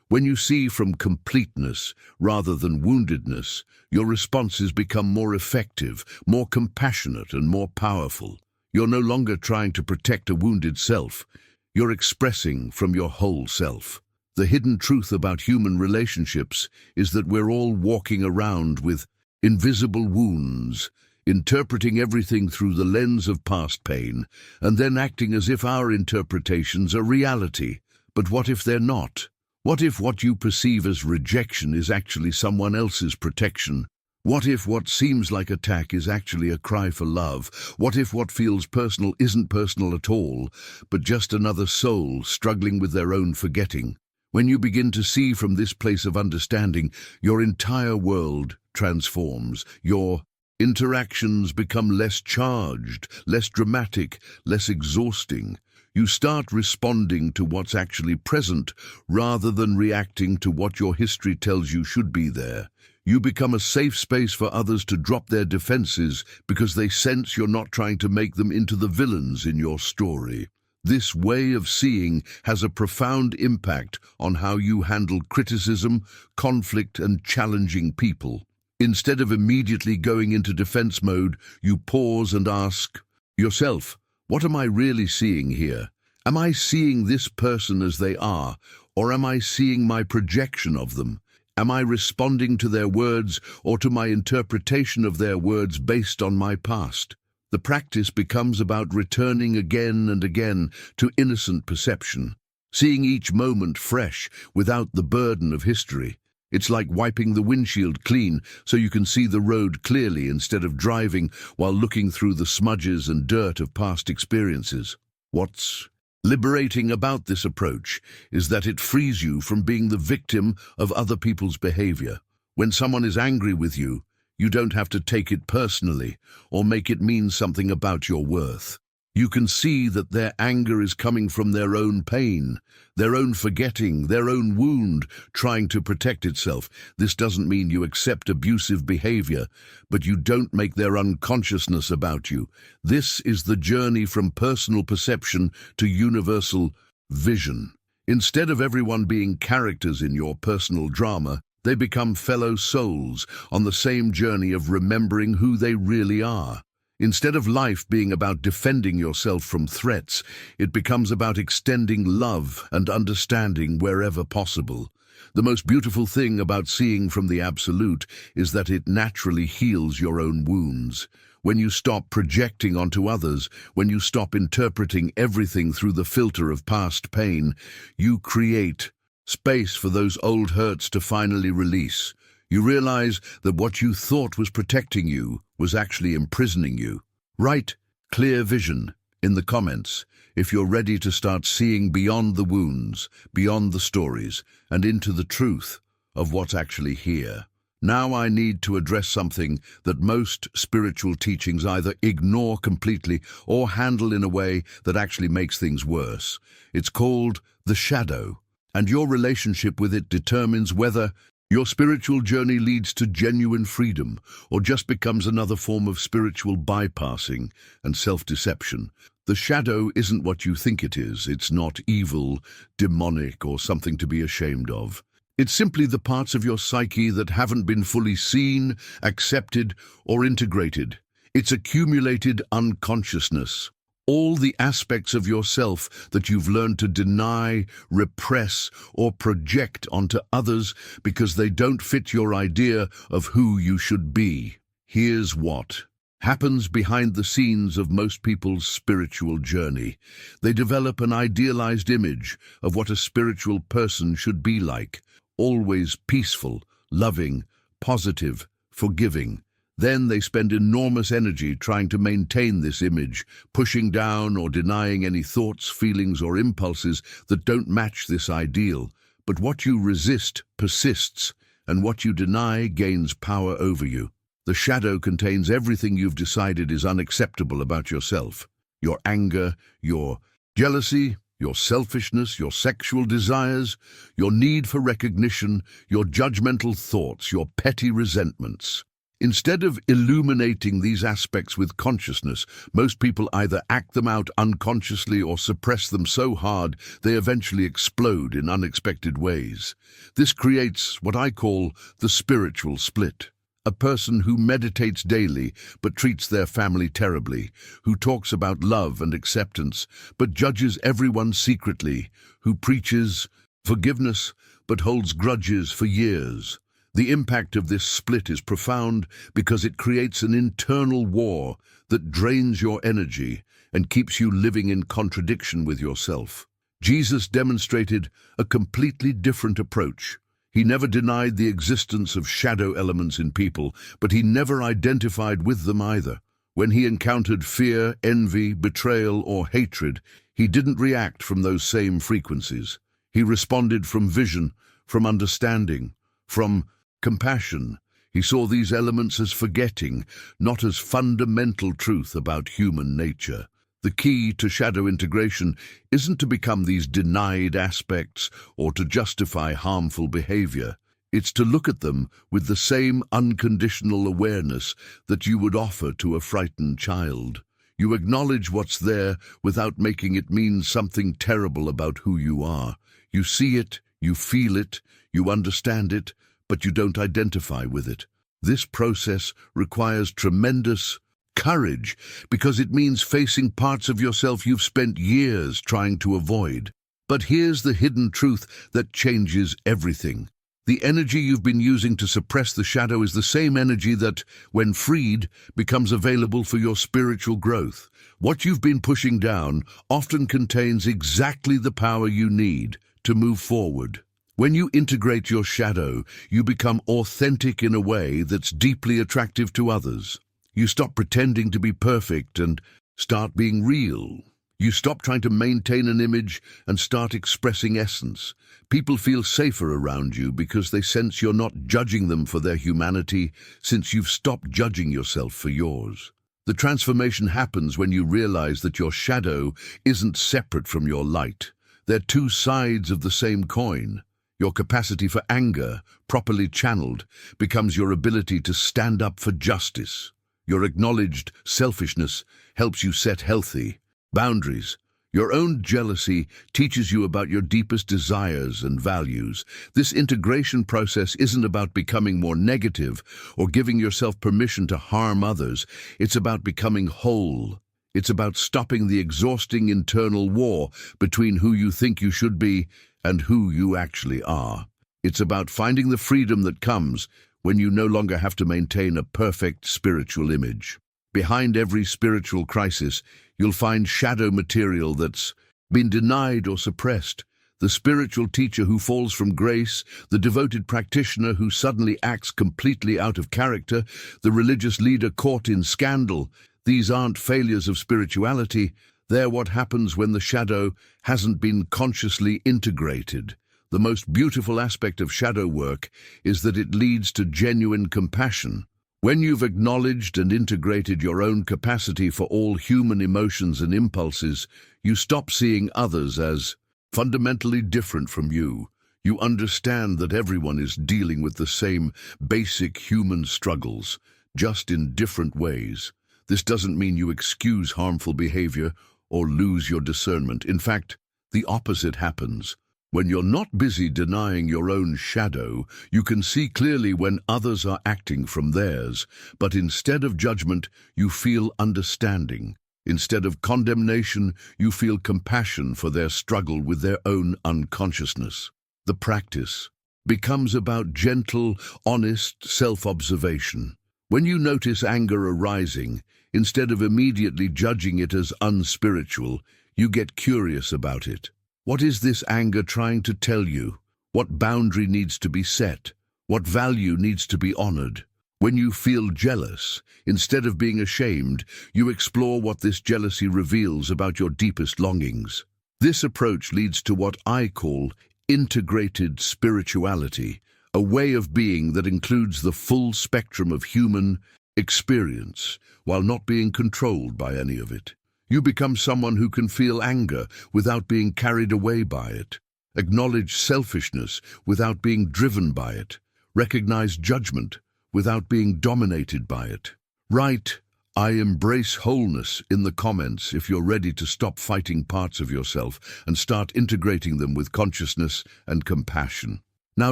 S1: When you see from completeness rather than woundedness, your responses become more effective, more compassionate, and more powerful. You're no longer trying to protect a wounded self. You're expressing from your whole self. The hidden truth about human relationships is that we're all walking around with invisible wounds, interpreting everything through the lens of past pain, and then acting as if our interpretations are reality. But what if they're not? What if what you perceive as rejection is actually someone else's protection? What if what seems like attack is actually a cry for love? What if what feels personal isn't personal at all, but just another soul struggling with their own forgetting? When you begin to see from this place of understanding, your entire world transforms. Your interactions become less charged, less dramatic, less exhausting. You start responding to what's actually present rather than reacting to what your history tells you should be there. You become a safe space for others to drop their defenses because they sense you're not trying to make them into the villains in your story. This way of seeing has a profound impact on how you handle criticism, conflict, and challenging people. Instead of immediately going into defense mode, you pause and ask yourself, what am I really seeing here? Am I seeing this person as they are, or am I seeing my projection of them? Am I responding to their words or to my interpretation of their words based on my past? The practice becomes about returning again and again to innocent perception, seeing each moment fresh without the burden of history. It's like wiping the windshield clean so you can see the road clearly instead of driving while looking through the smudges and dirt of past experiences. What's liberating about this approach is that it frees you from being the victim of other people's behavior. When someone is angry with you, you don't have to take it personally or make it mean something about your worth. You can see that their anger is coming from their own pain, their own forgetting, their own wound, trying to protect itself. This doesn't mean you accept abusive behavior, but you don't make their unconsciousness about you. This is the journey from personal perception to universal vision. Instead of everyone being characters in your personal drama, they become fellow souls on the same journey of remembering who they really are. Instead of life being about defending yourself from threats, it becomes about extending love and understanding wherever possible. The most beautiful thing about seeing from the absolute is that it naturally heals your own wounds. When you stop projecting onto others, when you stop interpreting everything through the filter of past pain, you create space for those old hurts to finally release. You realize that what you thought was protecting you was actually imprisoning you. Write clear vision in the comments if you're ready to start seeing beyond the wounds, beyond the stories, and into the truth of what's actually here. Now I need to address something that most spiritual teachings either ignore completely or handle in a way that actually makes things worse. It's called the shadow, and your relationship with it determines whether your spiritual journey leads to genuine freedom or just becomes another form of spiritual bypassing and self-deception. The shadow isn't what you think it is. It's not evil, demonic, or something to be ashamed of. It's simply the parts of your psyche that haven't been fully seen, accepted, or integrated. It's accumulated unconsciousness. All the aspects of yourself that you've learned to deny, repress, or project onto others because they don't fit your idea of who you should be. Here's what happens behind the scenes of most people's spiritual journey. They develop an idealized image of what a spiritual person should be like. Always peaceful, loving, positive, forgiving. Then they spend enormous energy trying to maintain this image, pushing down or denying any thoughts, feelings, or impulses that don't match this ideal. But what you resist persists, and what you deny gains power over you. The shadow contains everything you've decided is unacceptable about yourself. Your anger, your jealousy, your selfishness, your sexual desires, your need for recognition, your judgmental thoughts, your petty resentments. Instead of illuminating these aspects with consciousness, most people either act them out unconsciously or suppress them so hard they eventually explode in unexpected ways. This creates what I call the spiritual split. A person who meditates daily but treats their family terribly, who talks about love and acceptance but judges everyone secretly, who preaches forgiveness but holds grudges for years. The impact of this split is profound because it creates an internal war that drains your energy and keeps you living in contradiction with yourself. Jesus demonstrated a completely different approach. He never denied the existence of shadow elements in people, but he never identified with them either. When he encountered fear, envy, betrayal, or hatred, he didn't react from those same frequencies. He responded from vision, from understanding, from compassion. He saw these elements as forgetting, not as fundamental truth about human nature. The key to shadow integration isn't to become these denied aspects or to justify harmful behavior. It's to look at them with the same unconditional awareness that you would offer to a frightened child. You acknowledge what's there without making it mean something terrible about who you are. You see it, you feel it, you understand it, but you don't identify with it. This process requires tremendous courage because it means facing parts of yourself you've spent years trying to avoid. But here's the hidden truth that changes everything. The energy you've been using to suppress the shadow is the same energy that, when freed, becomes available for your spiritual growth. What you've been pushing down often contains exactly the power you need to move forward. When you integrate your shadow, you become authentic in a way that's deeply attractive to others. You stop pretending to be perfect and start being real. You stop trying to maintain an image and start expressing essence. People feel safer around you because they sense you're not judging them for their humanity, since you've stopped judging yourself for yours. The transformation happens when you realize that your shadow isn't separate from your light. They're two sides of the same coin. Your capacity for anger, properly channeled, becomes your ability to stand up for justice. Your acknowledged selfishness helps you set healthy boundaries. Your own jealousy teaches you about your deepest desires and values. This integration process isn't about becoming more negative or giving yourself permission to harm others. It's about becoming whole. It's about stopping the exhausting internal war between who you think you should be and who you actually are. It's about finding the freedom that comes when you no longer have to maintain a perfect spiritual image. Behind every spiritual crisis, you'll find shadow material that's been denied or suppressed. The spiritual teacher who falls from grace, the devoted practitioner who suddenly acts completely out of character, the religious leader caught in scandal. These aren't failures of spirituality. They're what happens when the shadow hasn't been consciously integrated. The most beautiful aspect of shadow work is that it leads to genuine compassion. When you've acknowledged and integrated your own capacity for all human emotions and impulses, you stop seeing others as fundamentally different from you. You understand that everyone is dealing with the same basic human struggles, just in different ways. This doesn't mean you excuse harmful behavior or lose your discernment. In fact, the opposite happens. When you're not busy denying your own shadow, you can see clearly when others are acting from theirs, but instead of judgment, you feel understanding. Instead of condemnation, you feel compassion for their struggle with their own unconsciousness. The practice becomes about gentle, honest self-observation. When you notice anger arising, instead of immediately judging it as unspiritual, you get curious about it. What is this anger trying to tell you? What boundary needs to be set? What value needs to be honored? When you feel jealous, instead of being ashamed, you explore what this jealousy reveals about your deepest longings. This approach leads to what I call integrated spirituality, a way of being that includes the full spectrum of human experience, while not being controlled by any of it. You become someone who can feel anger without being carried away by it, acknowledge selfishness without being driven by it, recognize judgment without being dominated by it. Write, "I embrace wholeness" in the comments if you're ready to stop fighting parts of yourself and start integrating them with consciousness and compassion. Now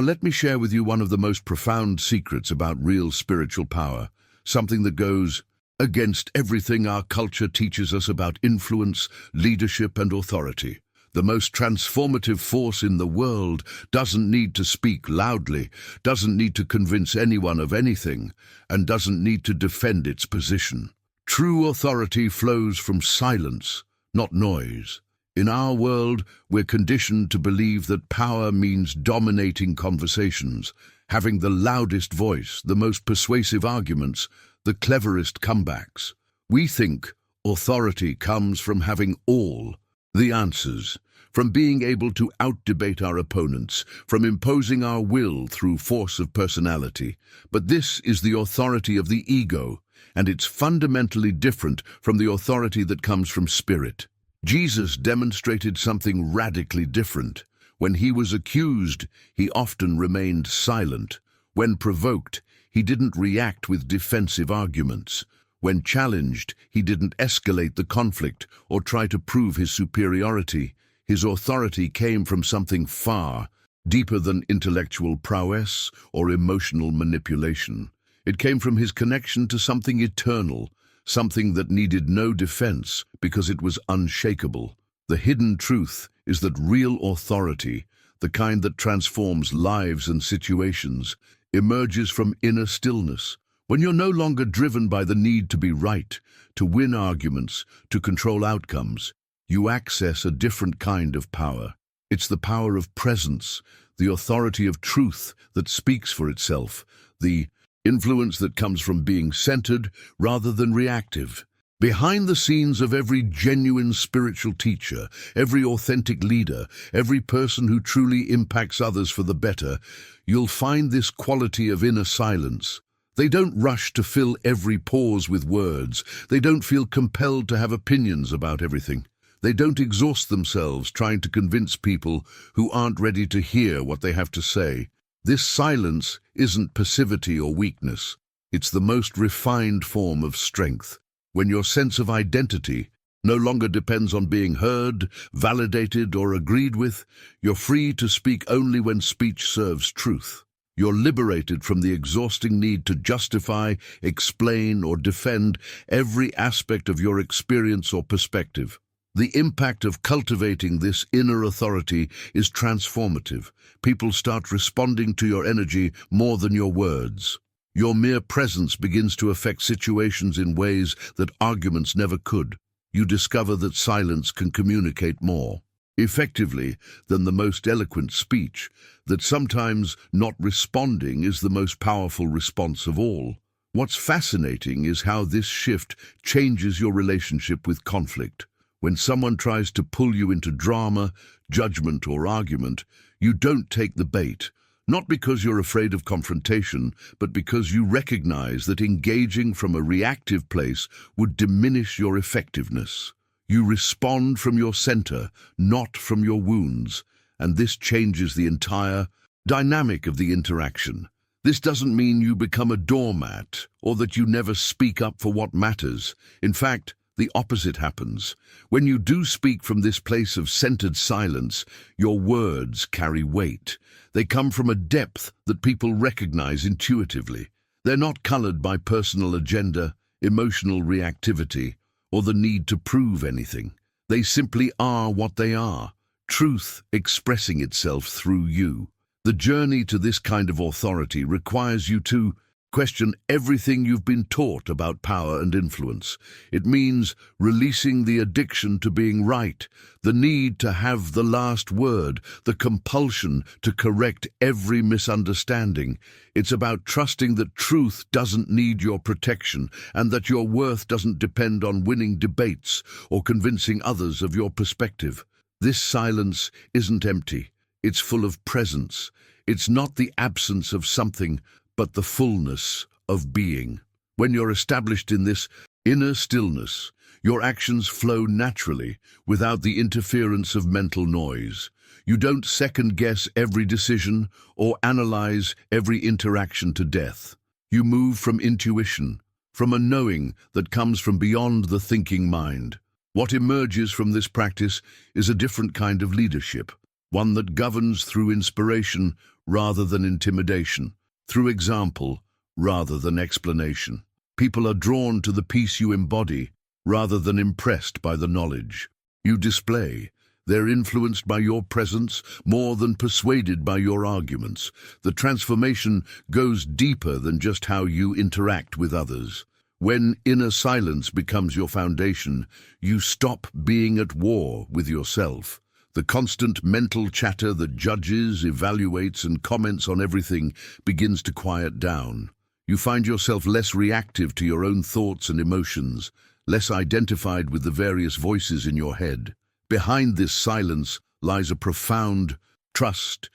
S1: let me share with you one of the most profound secrets about real spiritual power, something that goes against everything our culture teaches us about influence, leadership, and authority. The most transformative force in the world doesn't need to speak loudly, doesn't need to convince anyone of anything, and doesn't need to defend its position. True authority flows from silence, not noise. In our world, we're conditioned to believe that power means dominating conversations, having the loudest voice, the most persuasive arguments, the cleverest comebacks. We think authority comes from having all the answers, from being able to out-debate our opponents, from imposing our will through force of personality. But this is the authority of the ego, and it's fundamentally different from the authority that comes from spirit. Jesus demonstrated something radically different. When he was accused, he often remained silent. When provoked, he didn't react with defensive arguments. When challenged, he didn't escalate the conflict or try to prove his superiority. His authority came from something far deeper than intellectual prowess or emotional manipulation. It came from his connection to something eternal, something that needed no defense because it was unshakable. The hidden truth is that real authority, the kind that transforms lives and situations, emerges from inner stillness. When you're no longer driven by the need to be right, to win arguments, to control outcomes, you access a different kind of power. It's the power of presence, the authority of truth that speaks for itself, the influence that comes from being centered rather than reactive. Behind the scenes of every genuine spiritual teacher, every authentic leader, every person who truly impacts others for the better, you'll find this quality of inner silence. They don't rush to fill every pause with words. They don't feel compelled to have opinions about everything. They don't exhaust themselves trying to convince people who aren't ready to hear what they have to say. This silence isn't passivity or weakness. It's the most refined form of strength. When your sense of identity no longer depends on being heard, validated, or agreed with, you're free to speak only when speech serves truth. You're liberated from the exhausting need to justify, explain, or defend every aspect of your experience or perspective. The impact of cultivating this inner authority is transformative. People start responding to your energy more than your words. Your mere presence begins to affect situations in ways that arguments never could. You discover that silence can communicate more effectively than the most eloquent speech, that sometimes not responding is the most powerful response of all. What's fascinating is how this shift changes your relationship with conflict. When someone tries to pull you into drama, judgment, or argument, you don't take the bait, not because you're afraid of confrontation, but because you recognize that engaging from a reactive place would diminish your effectiveness. You respond from your center, not from your wounds, and this changes the entire dynamic of the interaction. This doesn't mean you become a doormat or that you never speak up for what matters. In fact, the opposite happens. When you do speak from this place of centered silence, your words carry weight. They come from a depth that people recognize intuitively. They're not colored by personal agenda, emotional reactivity, or the need to prove anything. They simply are what they are, truth expressing itself through you. The journey to this kind of authority requires you to question everything you've been taught about power and influence. It means releasing the addiction to being right, the need to have the last word, the compulsion to correct every misunderstanding. It's about trusting that truth doesn't need your protection and that your worth doesn't depend on winning debates or convincing others of your perspective. This silence isn't empty. It's full of presence. It's not the absence of something, but the fullness of being. When you're established in this inner stillness, your actions flow naturally without the interference of mental noise. You don't second-guess every decision or analyze every interaction to death. You move from intuition, from a knowing that comes from beyond the thinking mind. What emerges from this practice is a different kind of leadership, one that governs through inspiration rather than intimidation, through example rather than explanation. People are drawn to the peace you embody rather than impressed by the knowledge you display. They're influenced by your presence more than persuaded by your arguments. The transformation goes deeper than just how you interact with others. When inner silence becomes your foundation, you stop being at war with yourself. The constant mental chatter that judges, evaluates, and comments on everything begins to quiet down. You find yourself less reactive to your own thoughts and emotions, less identified with the various voices in your head. Behind this silence lies a profound trust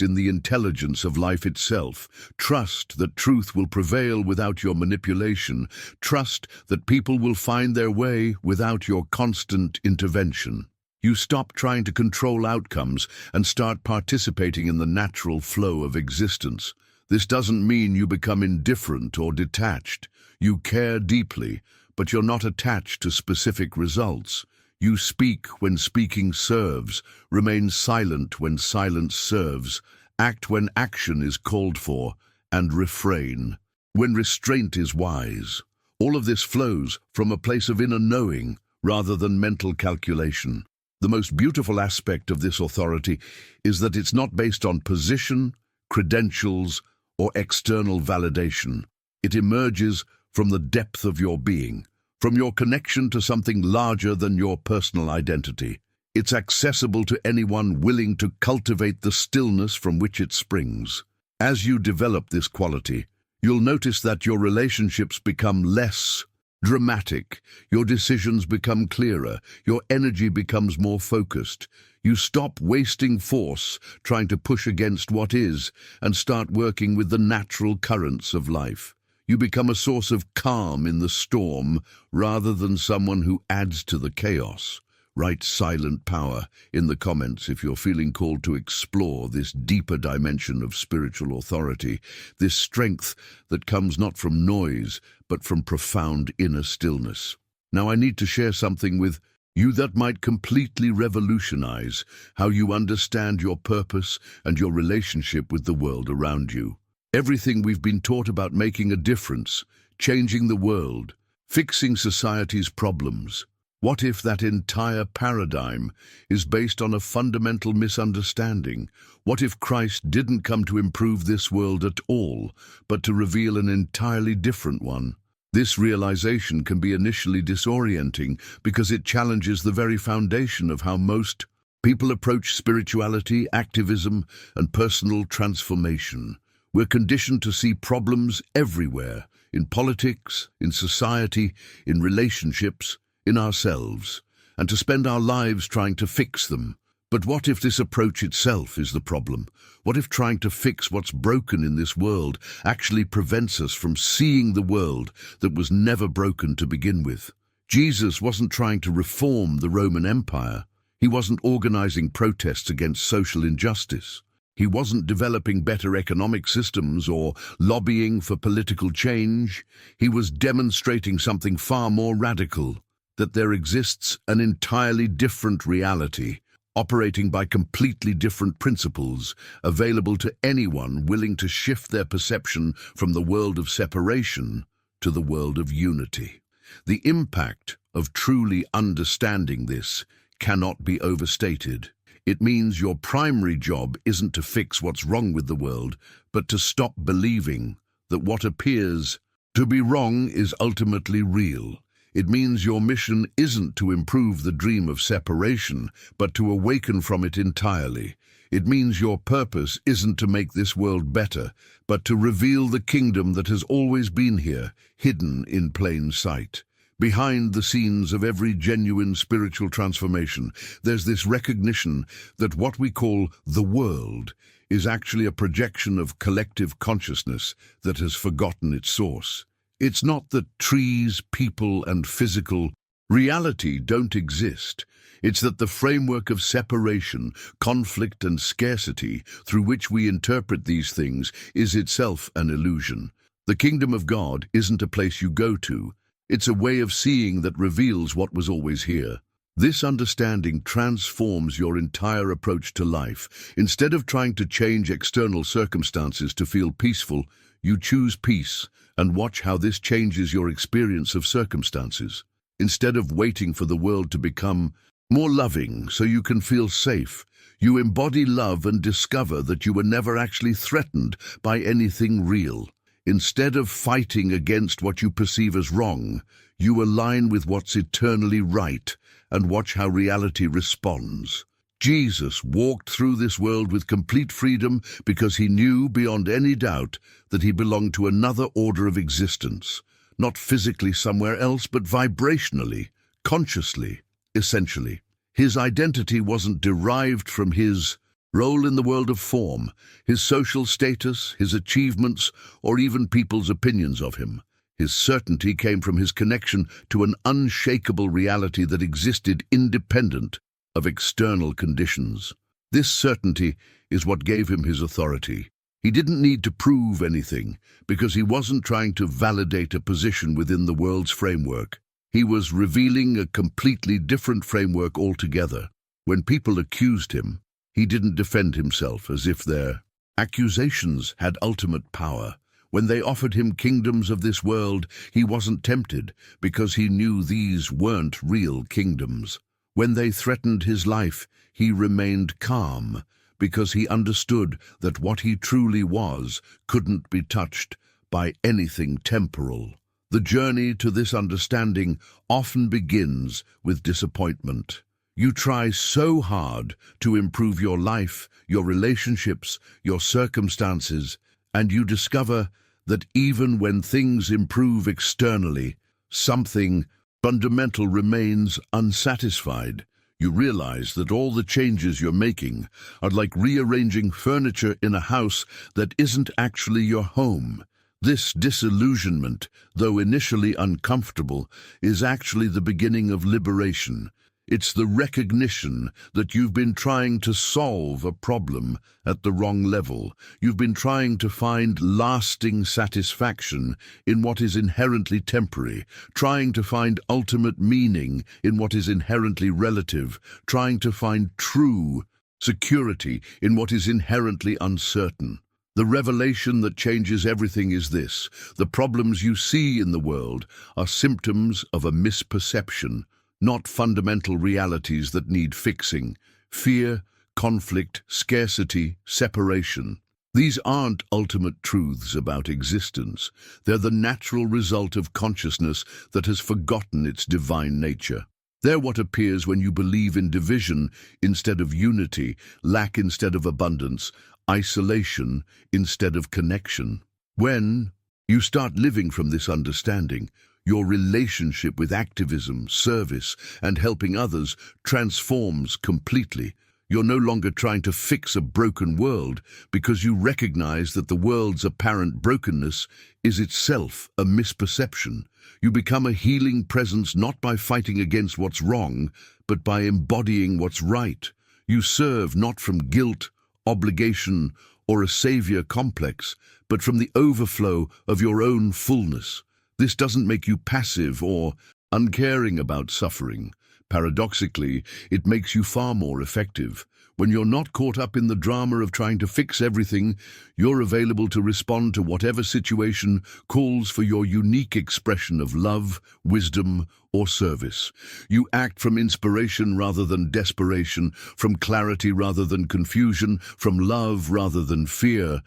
S1: in the intelligence of life itself, trust that truth will prevail without your manipulation, trust that people will find their way without your constant intervention. You stop trying to control outcomes and start participating in the natural flow of existence. This doesn't mean you become indifferent or detached. You care deeply, but you're not attached to specific results. You speak when speaking serves, remain silent when silence serves, act when action is called for, and refrain when restraint is wise. All of this flows from a place of inner knowing rather than mental calculation. The most beautiful aspect of this authority is that it's not based on position, credentials, or external validation. It emerges from the depth of your being, from your connection to something larger than your personal identity. It's accessible to anyone willing to cultivate the stillness from which it springs. As you develop this quality, you'll notice that your relationships become less dramatic, your decisions become clearer, your energy becomes more focused. You stop wasting force trying to push against what is and start working with the natural currents of life. You become a source of calm in the storm rather than someone who adds to the chaos. Write silent power in the comments if you're feeling called to explore this deeper dimension of spiritual authority, this strength that comes not from noise, but from profound inner stillness. Now I need to share something with you that might completely revolutionize how you understand your purpose and your relationship with the world around you. Everything we've been taught about making a difference, changing the world, fixing society's problems, What if that entire paradigm is based on a fundamental misunderstanding? What if Christ didn't come to improve this world at all, but to reveal an entirely different one? This realization can be initially disorienting because it challenges the very foundation of how most people approach spirituality, activism, and personal transformation. We're conditioned to see problems everywhere, in politics, in society, in relationships, in ourselves, and to spend our lives trying to fix them. But what if this approach itself is the problem? What if trying to fix what's broken in this world actually prevents us from seeing the world that was never broken to begin with? Jesus wasn't trying to reform the Roman Empire. He wasn't organizing protests against social injustice. He wasn't developing better economic systems or lobbying for political change. He was demonstrating something far more radical, that there exists an entirely different reality, operating by completely different principles, available to anyone willing to shift their perception from the world of separation to the world of unity. The impact of truly understanding this cannot be overstated. It means your primary job isn't to fix what's wrong with the world, but to stop believing that what appears to be wrong is ultimately real. It means your mission isn't to improve the dream of separation, but to awaken from it entirely. It means your purpose isn't to make this world better, but to reveal the kingdom that has always been here, hidden in plain sight. Behind the scenes of every genuine spiritual transformation, there's this recognition that what we call the world is actually a projection of collective consciousness that has forgotten its source. It's not that trees, people, and physical reality don't exist. It's that the framework of separation, conflict, and scarcity through which we interpret these things is itself an illusion. The kingdom of God isn't a place you go to. It's a way of seeing that reveals what was always here. This understanding transforms your entire approach to life. Instead of trying to change external circumstances to feel peaceful, you choose peace and watch how this changes your experience of circumstances. Instead of waiting for the world to become more loving so you can feel safe, you embody love and discover that you were never actually threatened by anything real. Instead of fighting against what you perceive as wrong, you align with what's eternally right and watch how reality responds. Jesus walked through this world with complete freedom because he knew beyond any doubt that he belonged to another order of existence, not physically somewhere else, but vibrationally, consciously, essentially. His identity wasn't derived from his role in the world of form, his social status, his achievements, or even people's opinions of him. His certainty came from his connection to an unshakable reality that existed independent of external conditions. This certainty is what gave him his authority. He didn't need to prove anything because he wasn't trying to validate a position within the world's framework. He was revealing a completely different framework altogether. When people accused him, he didn't defend himself as if their accusations had ultimate power. When they offered him kingdoms of this world, he wasn't tempted because he knew these weren't real kingdoms. When they threatened his life, he remained calm because he understood that what he truly was couldn't be touched by anything temporal. The journey to this understanding often begins with disappointment. You try so hard to improve your life, your relationships, your circumstances, and you discover that even when things improve externally, something fundamental remains unsatisfied. You realize that all the changes you're making are like rearranging furniture in a house that isn't actually your home. This disillusionment, though initially uncomfortable, is actually the beginning of liberation. It's the recognition that you've been trying to solve a problem at the wrong level. You've been trying to find lasting satisfaction in what is inherently temporary, trying to find ultimate meaning in what is inherently relative, trying to find true security in what is inherently uncertain. The revelation that changes everything is this: the problems you see in the world are symptoms of a misperception, not fundamental realities that need fixing. Fear, conflict, scarcity, separation. These aren't ultimate truths about existence. They're the natural result of consciousness that has forgotten its divine nature. They're what appears when you believe in division instead of unity, lack instead of abundance, isolation instead of connection. When you start living from this understanding, your relationship with activism, service, and helping others transforms completely. You're no longer trying to fix a broken world because you recognize that the world's apparent brokenness is itself a misperception. You become a healing presence not by fighting against what's wrong, but by embodying what's right. You serve not from guilt, obligation, or a savior complex, but from the overflow of your own fullness. This doesn't make you passive or uncaring about suffering. Paradoxically, it makes you far more effective. When you're not caught up in the drama of trying to fix everything, you're available to respond to whatever situation calls for your unique expression of love, wisdom, or service. You act from inspiration rather than desperation, from clarity rather than confusion, from love rather than fear.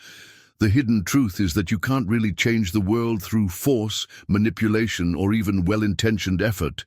S1: The hidden truth is that you can't really change the world through force, manipulation, or even well-intentioned effort.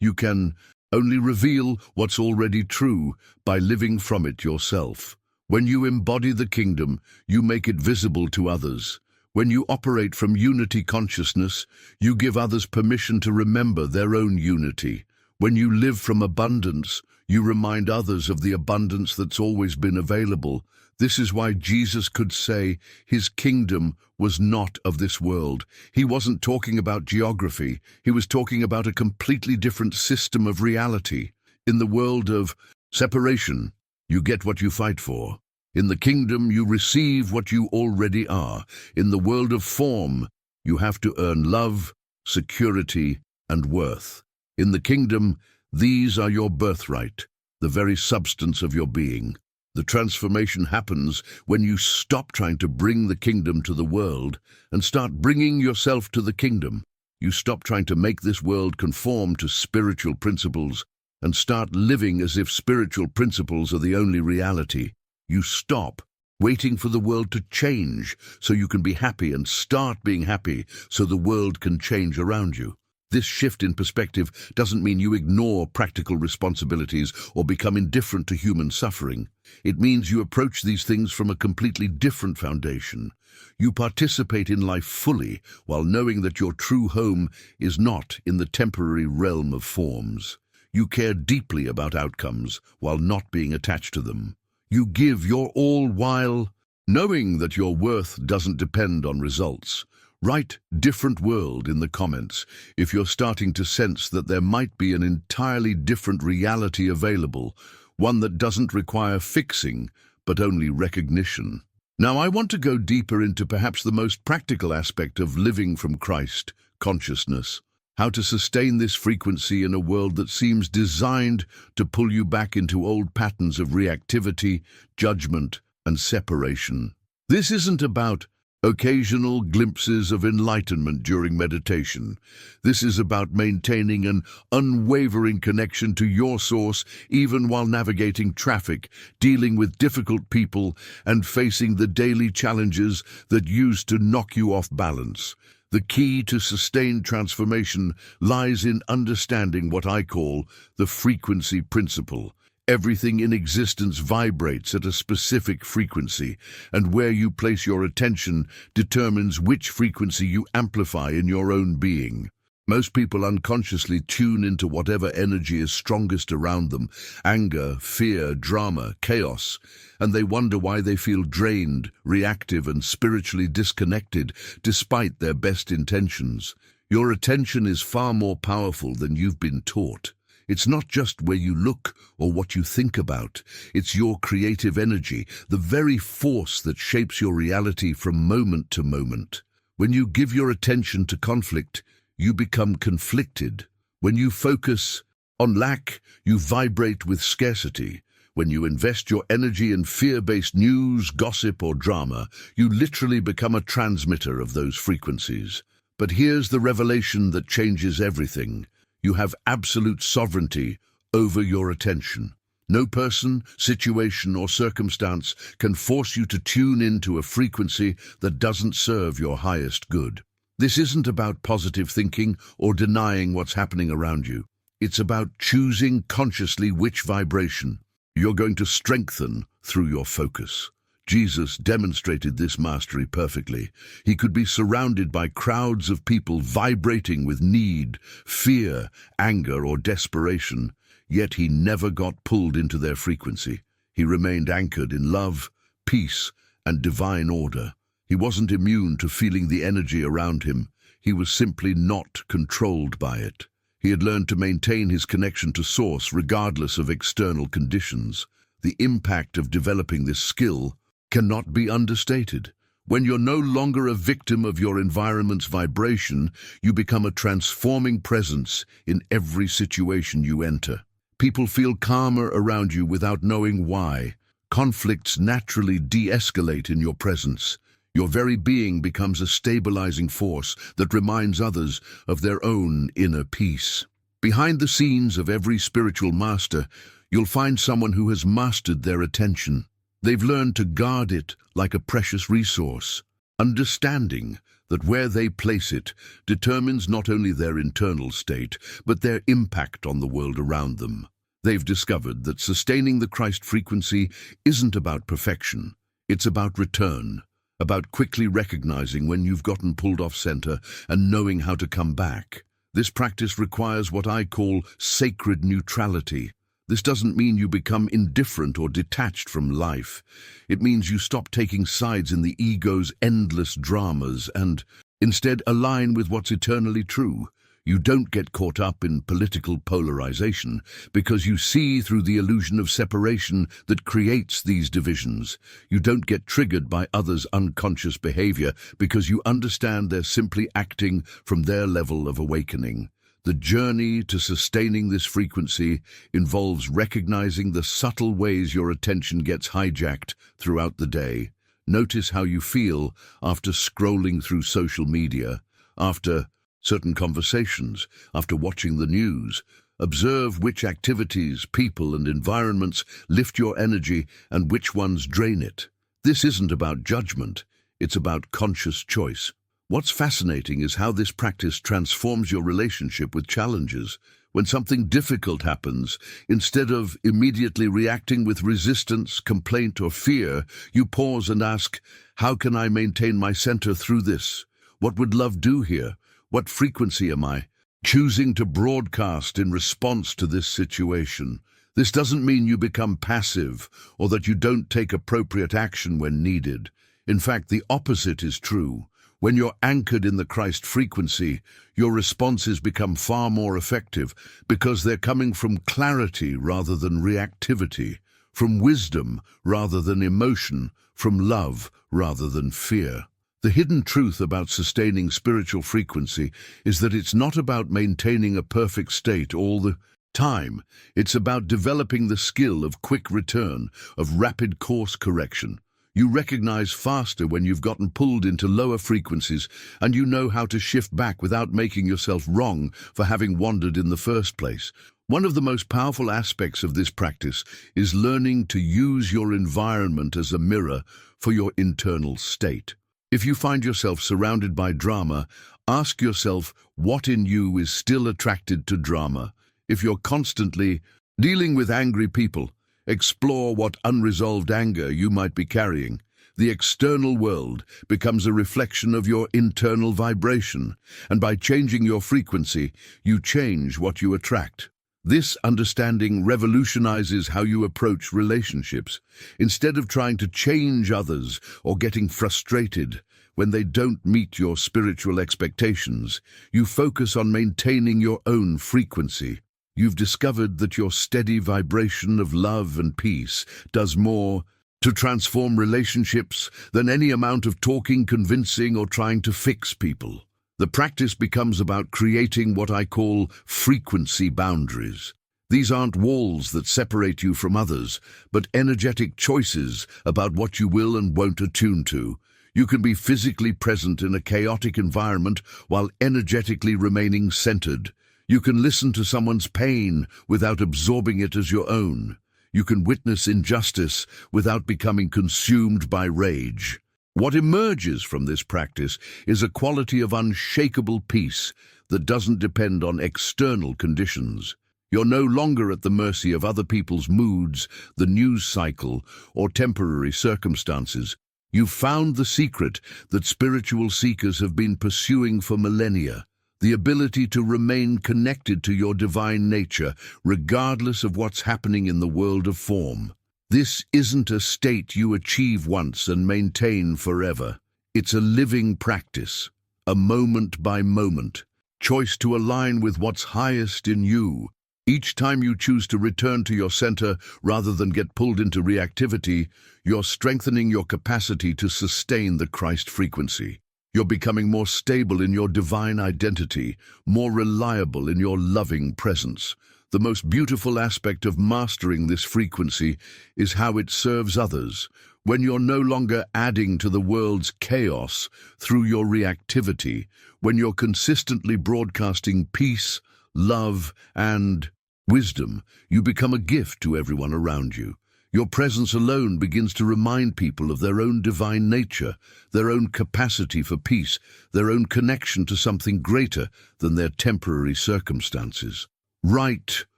S1: You can only reveal what's already true by living from it yourself. When you embody the kingdom, you make it visible to others. When you operate from unity consciousness, you give others permission to remember their own unity. When you live from abundance, you remind others of the abundance that's always been available. This is why Jesus could say his kingdom was not of this world. He wasn't talking about geography. He was talking about a completely different system of reality. In the world of separation, you get what you fight for. In the kingdom, you receive what you already are. In the world of form, you have to earn love, security, and worth. In the kingdom, these are your birthright, the very substance of your being. The transformation happens when you stop trying to bring the kingdom to the world and start bringing yourself to the kingdom. You stop trying to make this world conform to spiritual principles and start living as if spiritual principles are the only reality. You stop waiting for the world to change so you can be happy and start being happy so the world can change around you. This shift in perspective doesn't mean you ignore practical responsibilities or become indifferent to human suffering. It means you approach these things from a completely different foundation. You participate in life fully while knowing that your true home is not in the temporary realm of forms. You care deeply about outcomes while not being attached to them. You give your all while knowing that your worth doesn't depend on results. Write "different world" in the comments if you're starting to sense that there might be an entirely different reality available, one that doesn't require fixing, but only recognition. Now, I want to go deeper into perhaps the most practical aspect of living from Christ, consciousness. How to sustain this frequency in a world that seems designed to pull you back into old patterns of reactivity, judgment, and separation. This isn't about occasional glimpses of enlightenment during meditation. This is about maintaining an unwavering connection to your source even while navigating traffic, dealing with difficult people, and facing the daily challenges that used to knock you off balance. The key to sustained transformation lies in understanding what I call the frequency principle. Everything in existence vibrates at a specific frequency, and where you place your attention determines which frequency you amplify in your own being. Most people unconsciously tune into whatever energy is strongest around them: anger, fear, drama, chaos, and they wonder why they feel drained, reactive, and spiritually disconnected despite their best intentions. Your attention is far more powerful than you've been taught. It's not just where you look or what you think about. It's your creative energy, the very force that shapes your reality from moment to moment. When you give your attention to conflict, you become conflicted. When you focus on lack, you vibrate with scarcity. When you invest your energy in fear-based news, gossip, or drama, you literally become a transmitter of those frequencies. But here's the revelation that changes everything. You have absolute sovereignty over your attention. No person, situation, or circumstance can force you to tune into a frequency that doesn't serve your highest good. This isn't about positive thinking or denying what's happening around you. It's about choosing consciously which vibration you're going to strengthen through your focus. Jesus demonstrated this mastery perfectly. He could be surrounded by crowds of people vibrating with need, fear, anger, or desperation, yet he never got pulled into their frequency. He remained anchored in love, peace, and divine order. He wasn't immune to feeling the energy around him. He was simply not controlled by it. He had learned to maintain his connection to Source regardless of external conditions. The impact of developing this skill cannot be understated. When you're no longer a victim of your environment's vibration, you become a transforming presence in every situation you enter. People feel calmer around you without knowing why. Conflicts naturally de-escalate in your presence. Your very being becomes a stabilizing force that reminds others of their own inner peace. Behind the scenes of every spiritual master, you'll find someone who has mastered their attention. They've learned to guard it like a precious resource, understanding that where they place it determines not only their internal state, but their impact on the world around them. They've discovered that sustaining the Christ frequency isn't about perfection, it's about return, about quickly recognizing when you've gotten pulled off center and knowing how to come back. This practice requires what I call sacred neutrality. This doesn't mean you become indifferent or detached from life. It means you stop taking sides in the ego's endless dramas and instead align with what's eternally true. You don't get caught up in political polarization because you see through the illusion of separation that creates these divisions. You don't get triggered by others' unconscious behavior because you understand they're simply acting from their level of awakening. The journey to sustaining this frequency involves recognizing the subtle ways your attention gets hijacked throughout the day. Notice how you feel after scrolling through social media, after certain conversations, after watching the news. Observe which activities, people, and environments lift your energy and which ones drain it. This isn't about judgment, it's about conscious choice. What's fascinating is how this practice transforms your relationship with challenges. When something difficult happens, instead of immediately reacting with resistance, complaint, or fear, you pause and ask, how can I maintain my center through this? What would love do here? What frequency am I choosing to broadcast in response to this situation? This doesn't mean you become passive or that you don't take appropriate action when needed. In fact, the opposite is true. When you're anchored in the Christ frequency, your responses become far more effective because they're coming from clarity rather than reactivity, from wisdom rather than emotion, from love rather than fear. The hidden truth about sustaining spiritual frequency is that it's not about maintaining a perfect state all the time. It's about developing the skill of quick return, of rapid course correction. You recognize faster when you've gotten pulled into lower frequencies, and you know how to shift back without making yourself wrong for having wandered in the first place. One of the most powerful aspects of this practice is learning to use your environment as a mirror for your internal state. If you find yourself surrounded by drama, ask yourself what in you is still attracted to drama. If you're constantly dealing with angry people, explore what unresolved anger you might be carrying. The external world becomes a reflection of your internal vibration, and by changing your frequency, you change what you attract. This understanding revolutionizes how you approach relationships. Instead of trying to change others or getting frustrated when they don't meet your spiritual expectations, you focus on maintaining your own frequency. You've discovered that your steady vibration of love and peace does more to transform relationships than any amount of talking, convincing, or trying to fix people. The practice becomes about creating what I call frequency boundaries. These aren't walls that separate you from others, but energetic choices about what you will and won't attune to. You can be physically present in a chaotic environment while energetically remaining centered. You can listen to someone's pain without absorbing it as your own. You can witness injustice without becoming consumed by rage. What emerges from this practice is a quality of unshakable peace that doesn't depend on external conditions. You're no longer at the mercy of other people's moods, the news cycle, or temporary circumstances. You've found the secret that spiritual seekers have been pursuing for millennia, the ability to remain connected to your divine nature, regardless of what's happening in the world of form. This isn't a state you achieve once and maintain forever. It's a living practice, a moment-by-moment choice to align with what's highest in you. Each time you choose to return to your center rather than get pulled into reactivity, you're strengthening your capacity to sustain the Christ frequency. You're becoming more stable in your divine identity, more reliable in your loving presence. The most beautiful aspect of mastering this frequency is how it serves others. When you're no longer adding to the world's chaos through your reactivity, when you're consistently broadcasting peace, love, and wisdom, you become a gift to everyone around you. Your presence alone begins to remind people of their own divine nature, their own capacity for peace, their own connection to something greater than their temporary circumstances. Write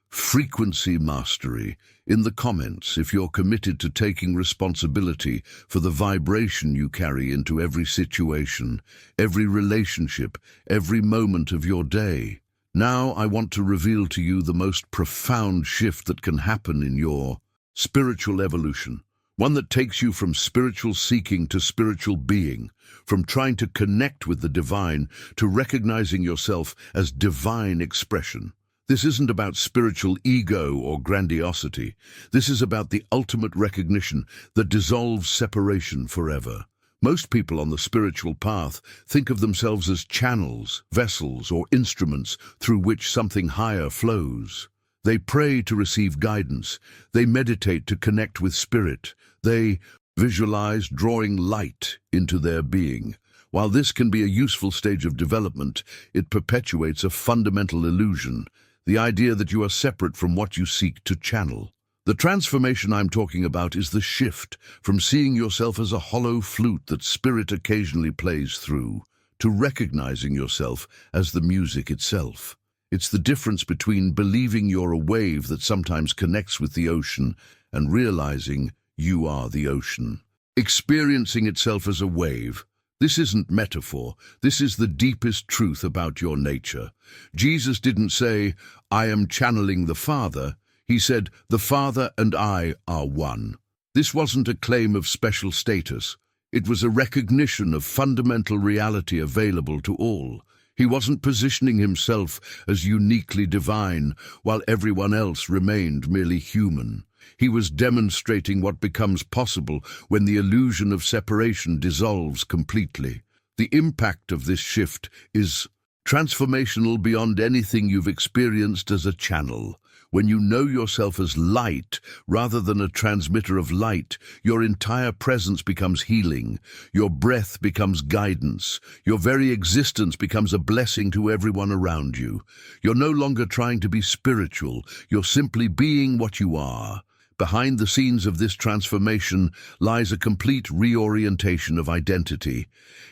S1: frequency mastery in the comments if you're committed to taking responsibility for the vibration you carry into every situation, every relationship, every moment of your day. Now I want to reveal to you the most profound shift that can happen in your spiritual evolution, one that takes you from spiritual seeking to spiritual being, from trying to connect with the divine to recognizing yourself as divine expression. This isn't about spiritual ego or grandiosity. This is about the ultimate recognition that dissolves separation forever. Most people on the spiritual path think of themselves as channels, vessels, or instruments through which something higher flows. They pray to receive guidance. They meditate to connect with spirit. They visualize drawing light into their being. While this can be a useful stage of development, it perpetuates a fundamental illusion, the idea that you are separate from what you seek to channel. The transformation I'm talking about is the shift from seeing yourself as a hollow flute that spirit occasionally plays through, to recognizing yourself as the music itself. It's the difference between believing you're a wave that sometimes connects with the ocean and realizing you are the ocean. Experiencing itself as a wave. This isn't metaphor. This is the deepest truth about your nature. Jesus didn't say, "I am channeling the Father." He said, "The Father and I are one." This wasn't a claim of special status. It was a recognition of fundamental reality available to all. He wasn't positioning himself as uniquely divine, while everyone else remained merely human. He was demonstrating what becomes possible when the illusion of separation dissolves completely. The impact of this shift is transformational beyond anything you've experienced as a channel. When you know yourself as light rather than a transmitter of light, your entire presence becomes healing, your breath becomes guidance, your very existence becomes a blessing to everyone around you. You're no longer trying to be spiritual, you're simply being what you are. Behind the scenes of this transformation lies a complete reorientation of identity.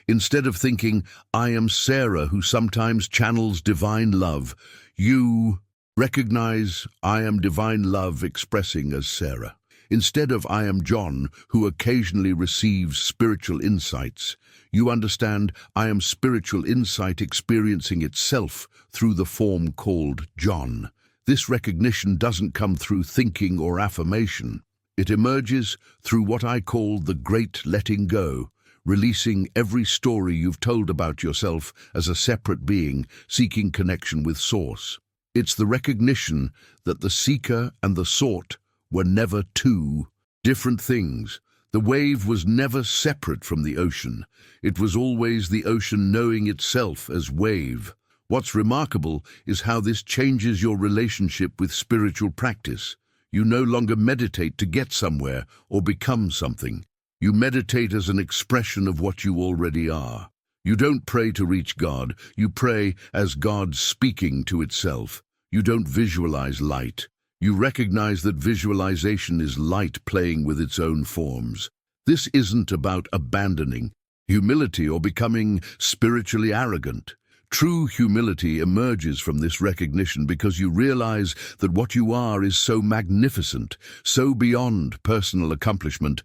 S1: Instead of thinking, "I am Sarah who sometimes channels divine love," you recognize, "I am divine love expressing as Sarah." Instead of "I am John who occasionally receives spiritual insights," you understand, "I am spiritual insight experiencing itself through the form called John." This recognition doesn't come through thinking or affirmation. It emerges through what I call the great letting go, releasing every story you've told about yourself as a separate being seeking connection with Source. It's the recognition that the seeker and the sought were never two different things. The wave was never separate from the ocean. It was always the ocean knowing itself as wave. What's remarkable is how this changes your relationship with spiritual practice. You no longer meditate to get somewhere or become something. You meditate as an expression of what you already are. You don't pray to reach God, you pray as God speaking to itself. You don't visualize light. You recognize that visualization is light playing with its own forms. This isn't about abandoning humility or becoming spiritually arrogant. True humility emerges from this recognition because you realize that what you are is so magnificent, so beyond personal accomplishment,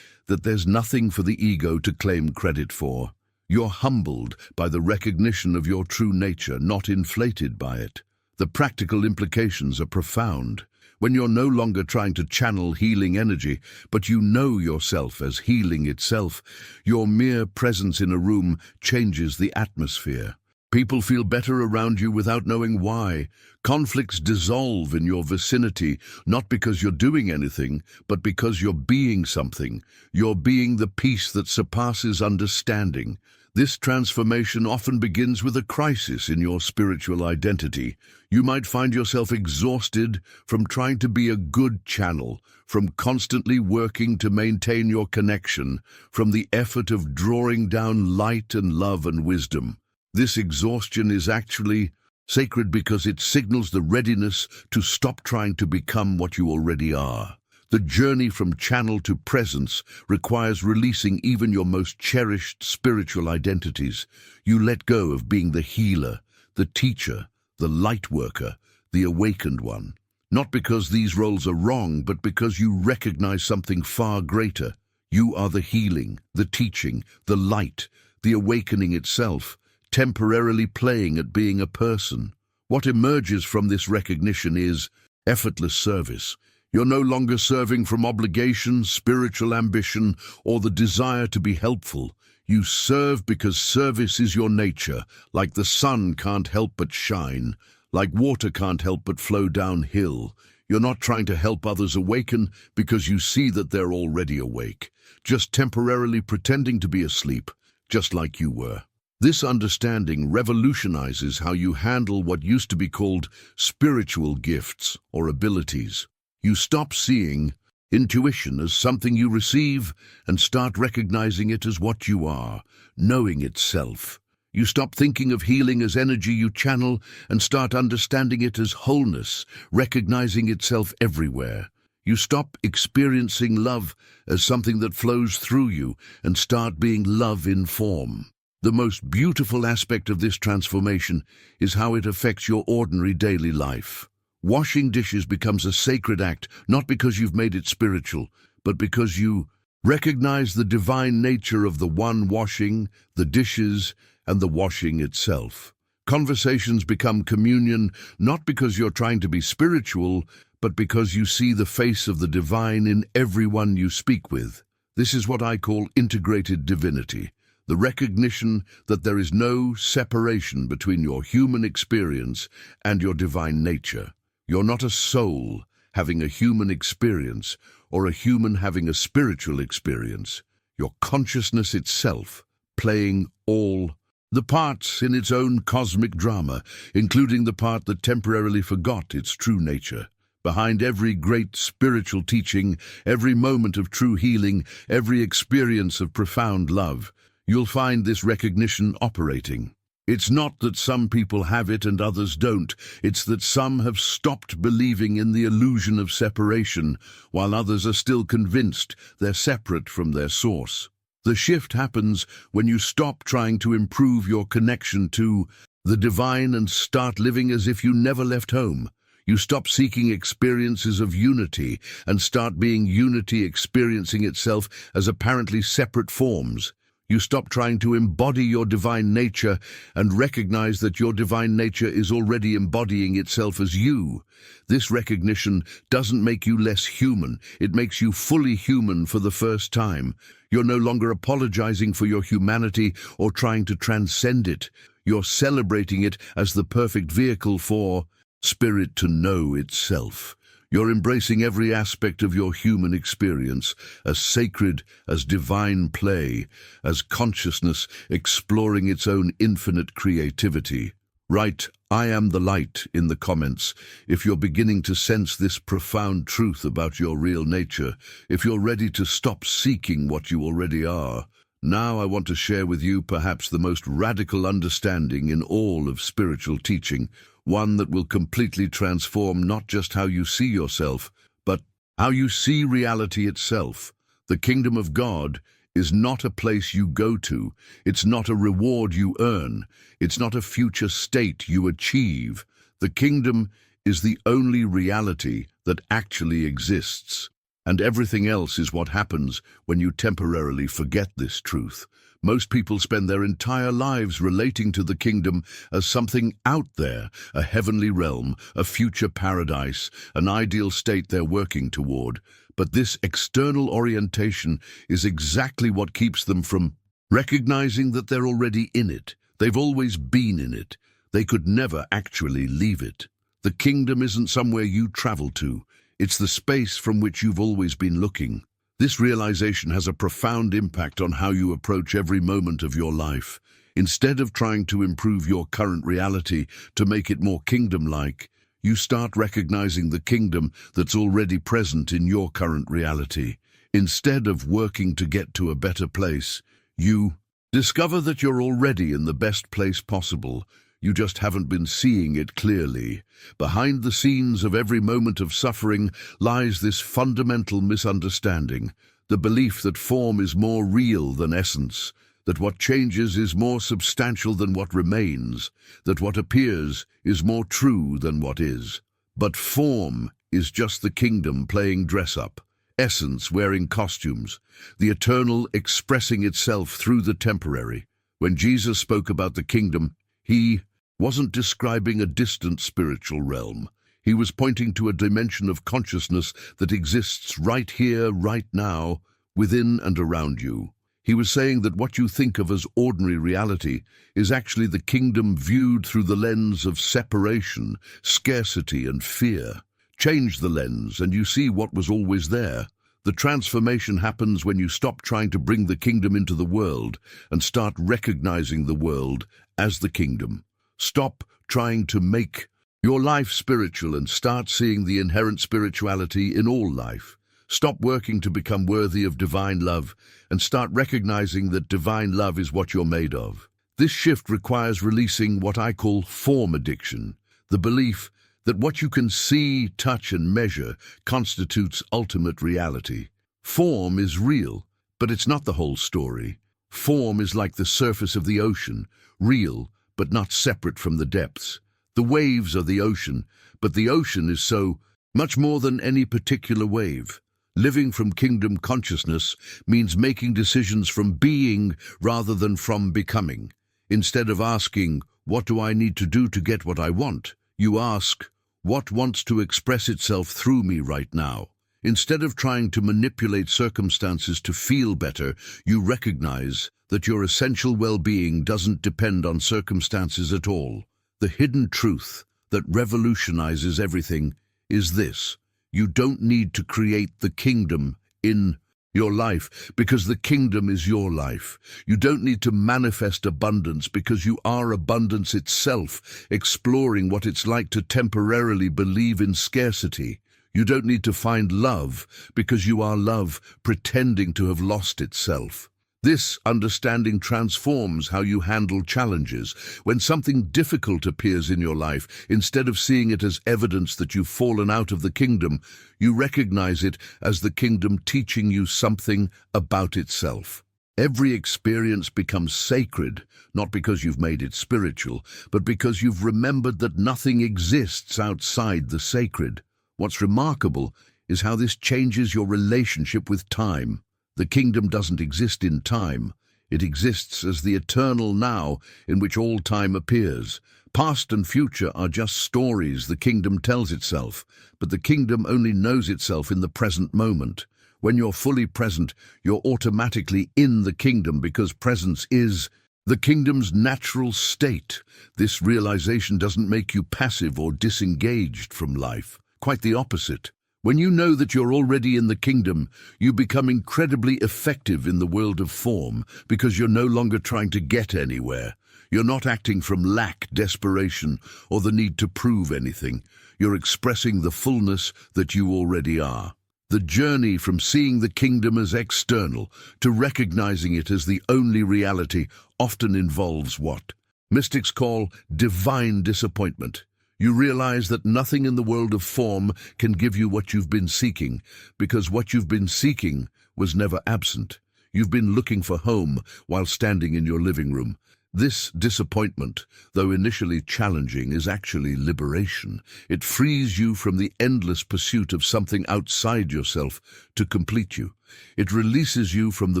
S1: that there's nothing for the ego to claim credit for. You're humbled by the recognition of your true nature, not inflated by it. The practical implications are profound. When you're no longer trying to channel healing energy, but you know yourself as healing itself, your mere presence in a room changes the atmosphere. People feel better around you without knowing why. Conflicts dissolve in your vicinity, not because you're doing anything, but because you're being something. You're being the peace that surpasses understanding. This transformation often begins with a crisis in your spiritual identity. You might find yourself exhausted from trying to be a good channel, from constantly working to maintain your connection, from the effort of drawing down light and love and wisdom. This exhaustion is actually sacred because it signals the readiness to stop trying to become what you already are. The journey from channel to presence requires releasing even your most cherished spiritual identities. You let go of being the healer, the teacher, the light worker, the awakened one. Not because these roles are wrong, but because you recognize something far greater. You are the healing, the teaching, the light, the awakening itself, temporarily playing at being a person. What emerges from this recognition is effortless service. You're no longer serving from obligation, spiritual ambition, or the desire to be helpful. You serve because service is your nature, like the sun can't help but shine, like water can't help but flow downhill. You're not trying to help others awaken because you see that they're already awake, just temporarily pretending to be asleep, just like you were. This understanding revolutionizes how you handle what used to be called spiritual gifts or abilities. You stop seeing intuition as something you receive and start recognizing it as what you are, knowing itself. You stop thinking of healing as energy you channel and start understanding it as wholeness, recognizing itself everywhere. You stop experiencing love as something that flows through you and start being love in form. The most beautiful aspect of this transformation is how it affects your ordinary daily life. Washing dishes becomes a sacred act, not because you've made it spiritual, but because you recognize the divine nature of the one washing, the dishes, and the washing itself. Conversations become communion, not because you're trying to be spiritual, but because you see the face of the divine in everyone you speak with. This is what I call integrated divinity, the recognition that there is no separation between your human experience and your divine nature. You're not a soul having a human experience or a human having a spiritual experience. Your consciousness itself, playing all the parts in its own cosmic drama, including the part that temporarily forgot its true nature. Behind every great spiritual teaching, every moment of true healing, every experience of profound love, you'll find this recognition operating. It's not that some people have it and others don't. It's that some have stopped believing in the illusion of separation, while others are still convinced they're separate from their source. The shift happens when you stop trying to improve your connection to the divine and start living as if you never left home. You stop seeking experiences of unity and start being unity experiencing itself as apparently separate forms. You stop trying to embody your divine nature and recognize that your divine nature is already embodying itself as you. This recognition doesn't make you less human. It makes you fully human for the first time. You're no longer apologizing for your humanity or trying to transcend it. You're celebrating it as the perfect vehicle for spirit to know itself. You're embracing every aspect of your human experience as sacred, as divine play, as consciousness exploring its own infinite creativity. Write, "I am the light" in the comments if you're beginning to sense this profound truth about your real nature, if you're ready to stop seeking what you already are. Now I want to share with you perhaps the most radical understanding in all of spiritual teaching, one that will completely transform not just how you see yourself, but how you see reality itself. The kingdom of God is not a place you go to. It's not a reward you earn. It's not a future state you achieve. The kingdom is the only reality that actually exists. And everything else is what happens when you temporarily forget this truth. Most people spend their entire lives relating to the kingdom as something out there, a heavenly realm, a future paradise, an ideal state they're working toward. But this external orientation is exactly what keeps them from recognizing that they're already in it. They've always been in it. They could never actually leave it. The kingdom isn't somewhere you travel to. It's the space from which you've always been looking. This realization has a profound impact on how you approach every moment of your life. Instead of trying to improve your current reality to make it more kingdom-like, you start recognizing the kingdom that's already present in your current reality. Instead of working to get to a better place, you discover that you're already in the best place possible. You just haven't been seeing it clearly. Behind the scenes of every moment of suffering lies this fundamental misunderstanding, the belief that form is more real than essence, that what changes is more substantial than what remains, that what appears is more true than what is. But form is just the kingdom playing dress-up, essence wearing costumes, the eternal expressing itself through the temporary. When Jesus spoke about the kingdom, he wasn't describing a distant spiritual realm. He was pointing to a dimension of consciousness that exists right here, right now, within and around you. He was saying that what you think of as ordinary reality is actually the kingdom viewed through the lens of separation, scarcity, and fear. Change the lens and you see what was always there. The transformation happens when you stop trying to bring the kingdom into the world and start recognizing the world as the kingdom. Stop trying to make your life spiritual and start seeing the inherent spirituality in all life. Stop working to become worthy of divine love and start recognizing that divine love is what you're made of. This shift requires releasing what I call form addiction, the belief that what you can see, touch, and measure constitutes ultimate reality. Form is real, but it's not the whole story. Form is like the surface of the ocean, real, but not separate from the depths. The waves are the ocean, but the ocean is so much more than any particular wave. Living from kingdom consciousness means making decisions from being rather than from becoming. Instead of asking, what do I need to do to get what I want? You ask, what wants to express itself through me right now? Instead of trying to manipulate circumstances to feel better, you recognize that your essential well-being doesn't depend on circumstances at all. The hidden truth that revolutionizes everything is this: you don't need to create the kingdom in your life because the kingdom is your life. You don't need to manifest abundance because you are abundance itself, exploring what it's like to temporarily believe in scarcity. You don't need to find love because you are love pretending to have lost itself. This understanding transforms how you handle challenges. When something difficult appears in your life, instead of seeing it as evidence that you've fallen out of the kingdom, you recognize it as the kingdom teaching you something about itself. Every experience becomes sacred, not because you've made it spiritual, but because you've remembered that nothing exists outside the sacred. What's remarkable is how this changes your relationship with time. The kingdom doesn't exist in time. It exists as the eternal now in which all time appears. Past and future are just stories the kingdom tells itself, but the kingdom only knows itself in the present moment. When you're fully present, you're automatically in the kingdom because presence is the kingdom's natural state. This realization doesn't make you passive or disengaged from life. Quite the opposite. When you know that you're already in the kingdom, you become incredibly effective in the world of form because you're no longer trying to get anywhere. You're not acting from lack, desperation, or the need to prove anything. You're expressing the fullness that you already are. The journey from seeing the kingdom as external to recognizing it as the only reality often involves what mystics call divine disappointment. You realize that nothing in the world of form can give you what you've been seeking, because what you've been seeking was never absent. You've been looking for home while standing in your living room. This disappointment, though initially challenging, is actually liberation. It frees you from the endless pursuit of something outside yourself to complete you. It releases you from the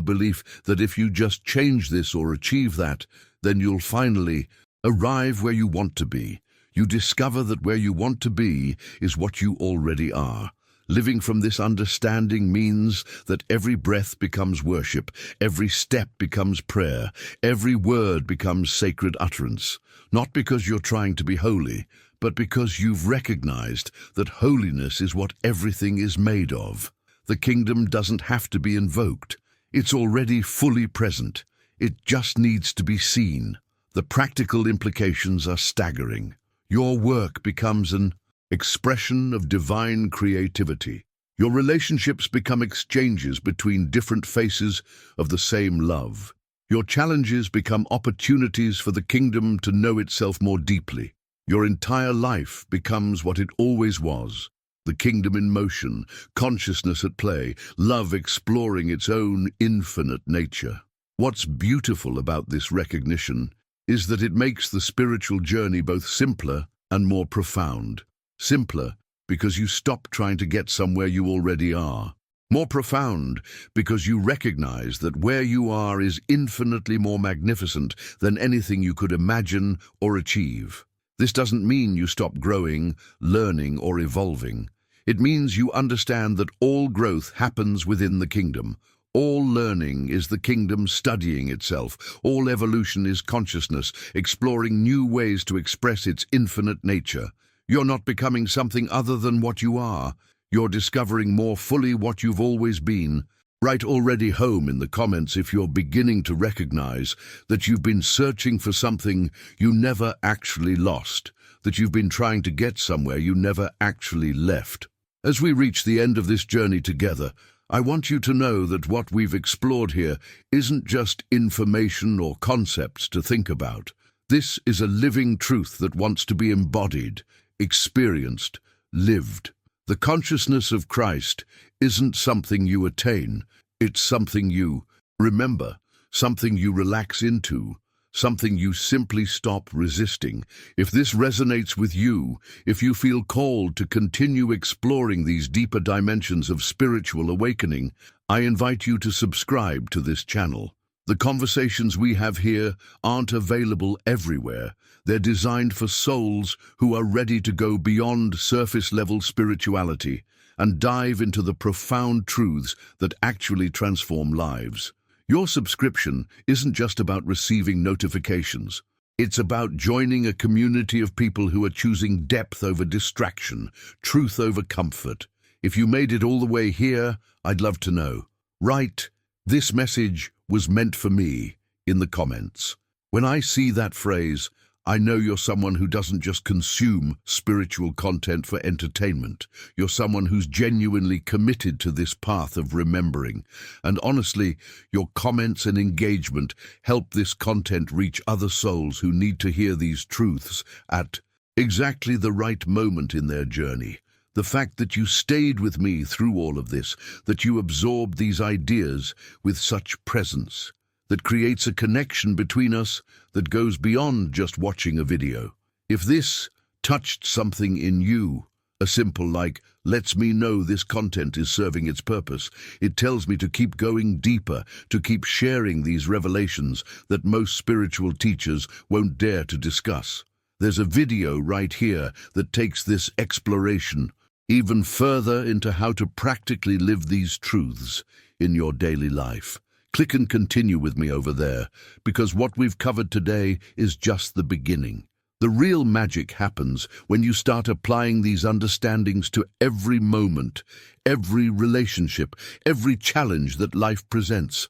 S1: belief that if you just change this or achieve that, then you'll finally arrive where you want to be. You discover that where you want to be is what you already are. Living from this understanding means that every breath becomes worship, every step becomes prayer, every word becomes sacred utterance. Not because you're trying to be holy, but because you've recognized that holiness is what everything is made of. The kingdom doesn't have to be invoked. It's already fully present. It just needs to be seen. The practical implications are staggering. Your work becomes an expression of divine creativity. Your relationships become exchanges between different faces of the same love. Your challenges become opportunities for the kingdom to know itself more deeply. Your entire life becomes what it always was: the kingdom in motion, consciousness at play, love exploring its own infinite nature. What's beautiful about this recognition is that it makes the spiritual journey both simpler and more profound. Simpler because you stop trying to get somewhere you already are. More profound because you recognize that where you are is infinitely more magnificent than anything you could imagine or achieve. This doesn't mean you stop growing, learning, or evolving. It means you understand that all growth happens within the kingdom. All learning is the kingdom studying itself. All evolution is consciousness, exploring new ways to express its infinite nature. You're not becoming something other than what you are. You're discovering more fully what you've always been. Write already home in the comments if you're beginning to recognize that you've been searching for something you never actually lost, that you've been trying to get somewhere you never actually left. As we reach the end of this journey together, I want you to know that what we've explored here isn't just information or concepts to think about. This is a living truth that wants to be embodied, experienced, lived. The consciousness of Christ isn't something you attain, it's something you remember, something you relax into, something you simply stop resisting. If this resonates with you, if you feel called to continue exploring these deeper dimensions of spiritual awakening, I invite you to subscribe to this channel. The conversations we have here aren't available everywhere. They're designed for souls who are ready to go beyond surface-level spirituality and dive into the profound truths that actually transform lives. Your subscription isn't just about receiving notifications. It's about joining a community of people who are choosing depth over distraction, truth over comfort. If you made it all the way here, I'd love to know. Write, "This message was meant for me," in the comments. When I see that phrase, I know you're someone who doesn't just consume spiritual content for entertainment. You're someone who's genuinely committed to this path of remembering. And honestly, your comments and engagement help this content reach other souls who need to hear these truths at exactly the right moment in their journey. The fact that you stayed with me through all of this, that you absorbed these ideas with such presence, that creates a connection between us that goes beyond just watching a video. If this touched something in you, a simple like, lets me know this content is serving its purpose. It tells me to keep going deeper, to keep sharing these revelations that most spiritual teachers won't dare to discuss. There's a video right here that takes this exploration even further into how to practically live these truths in your daily life. Click and continue with me over there, because what we've covered today is just the beginning. The real magic happens when you start applying these understandings to every moment, every relationship, every challenge that life presents.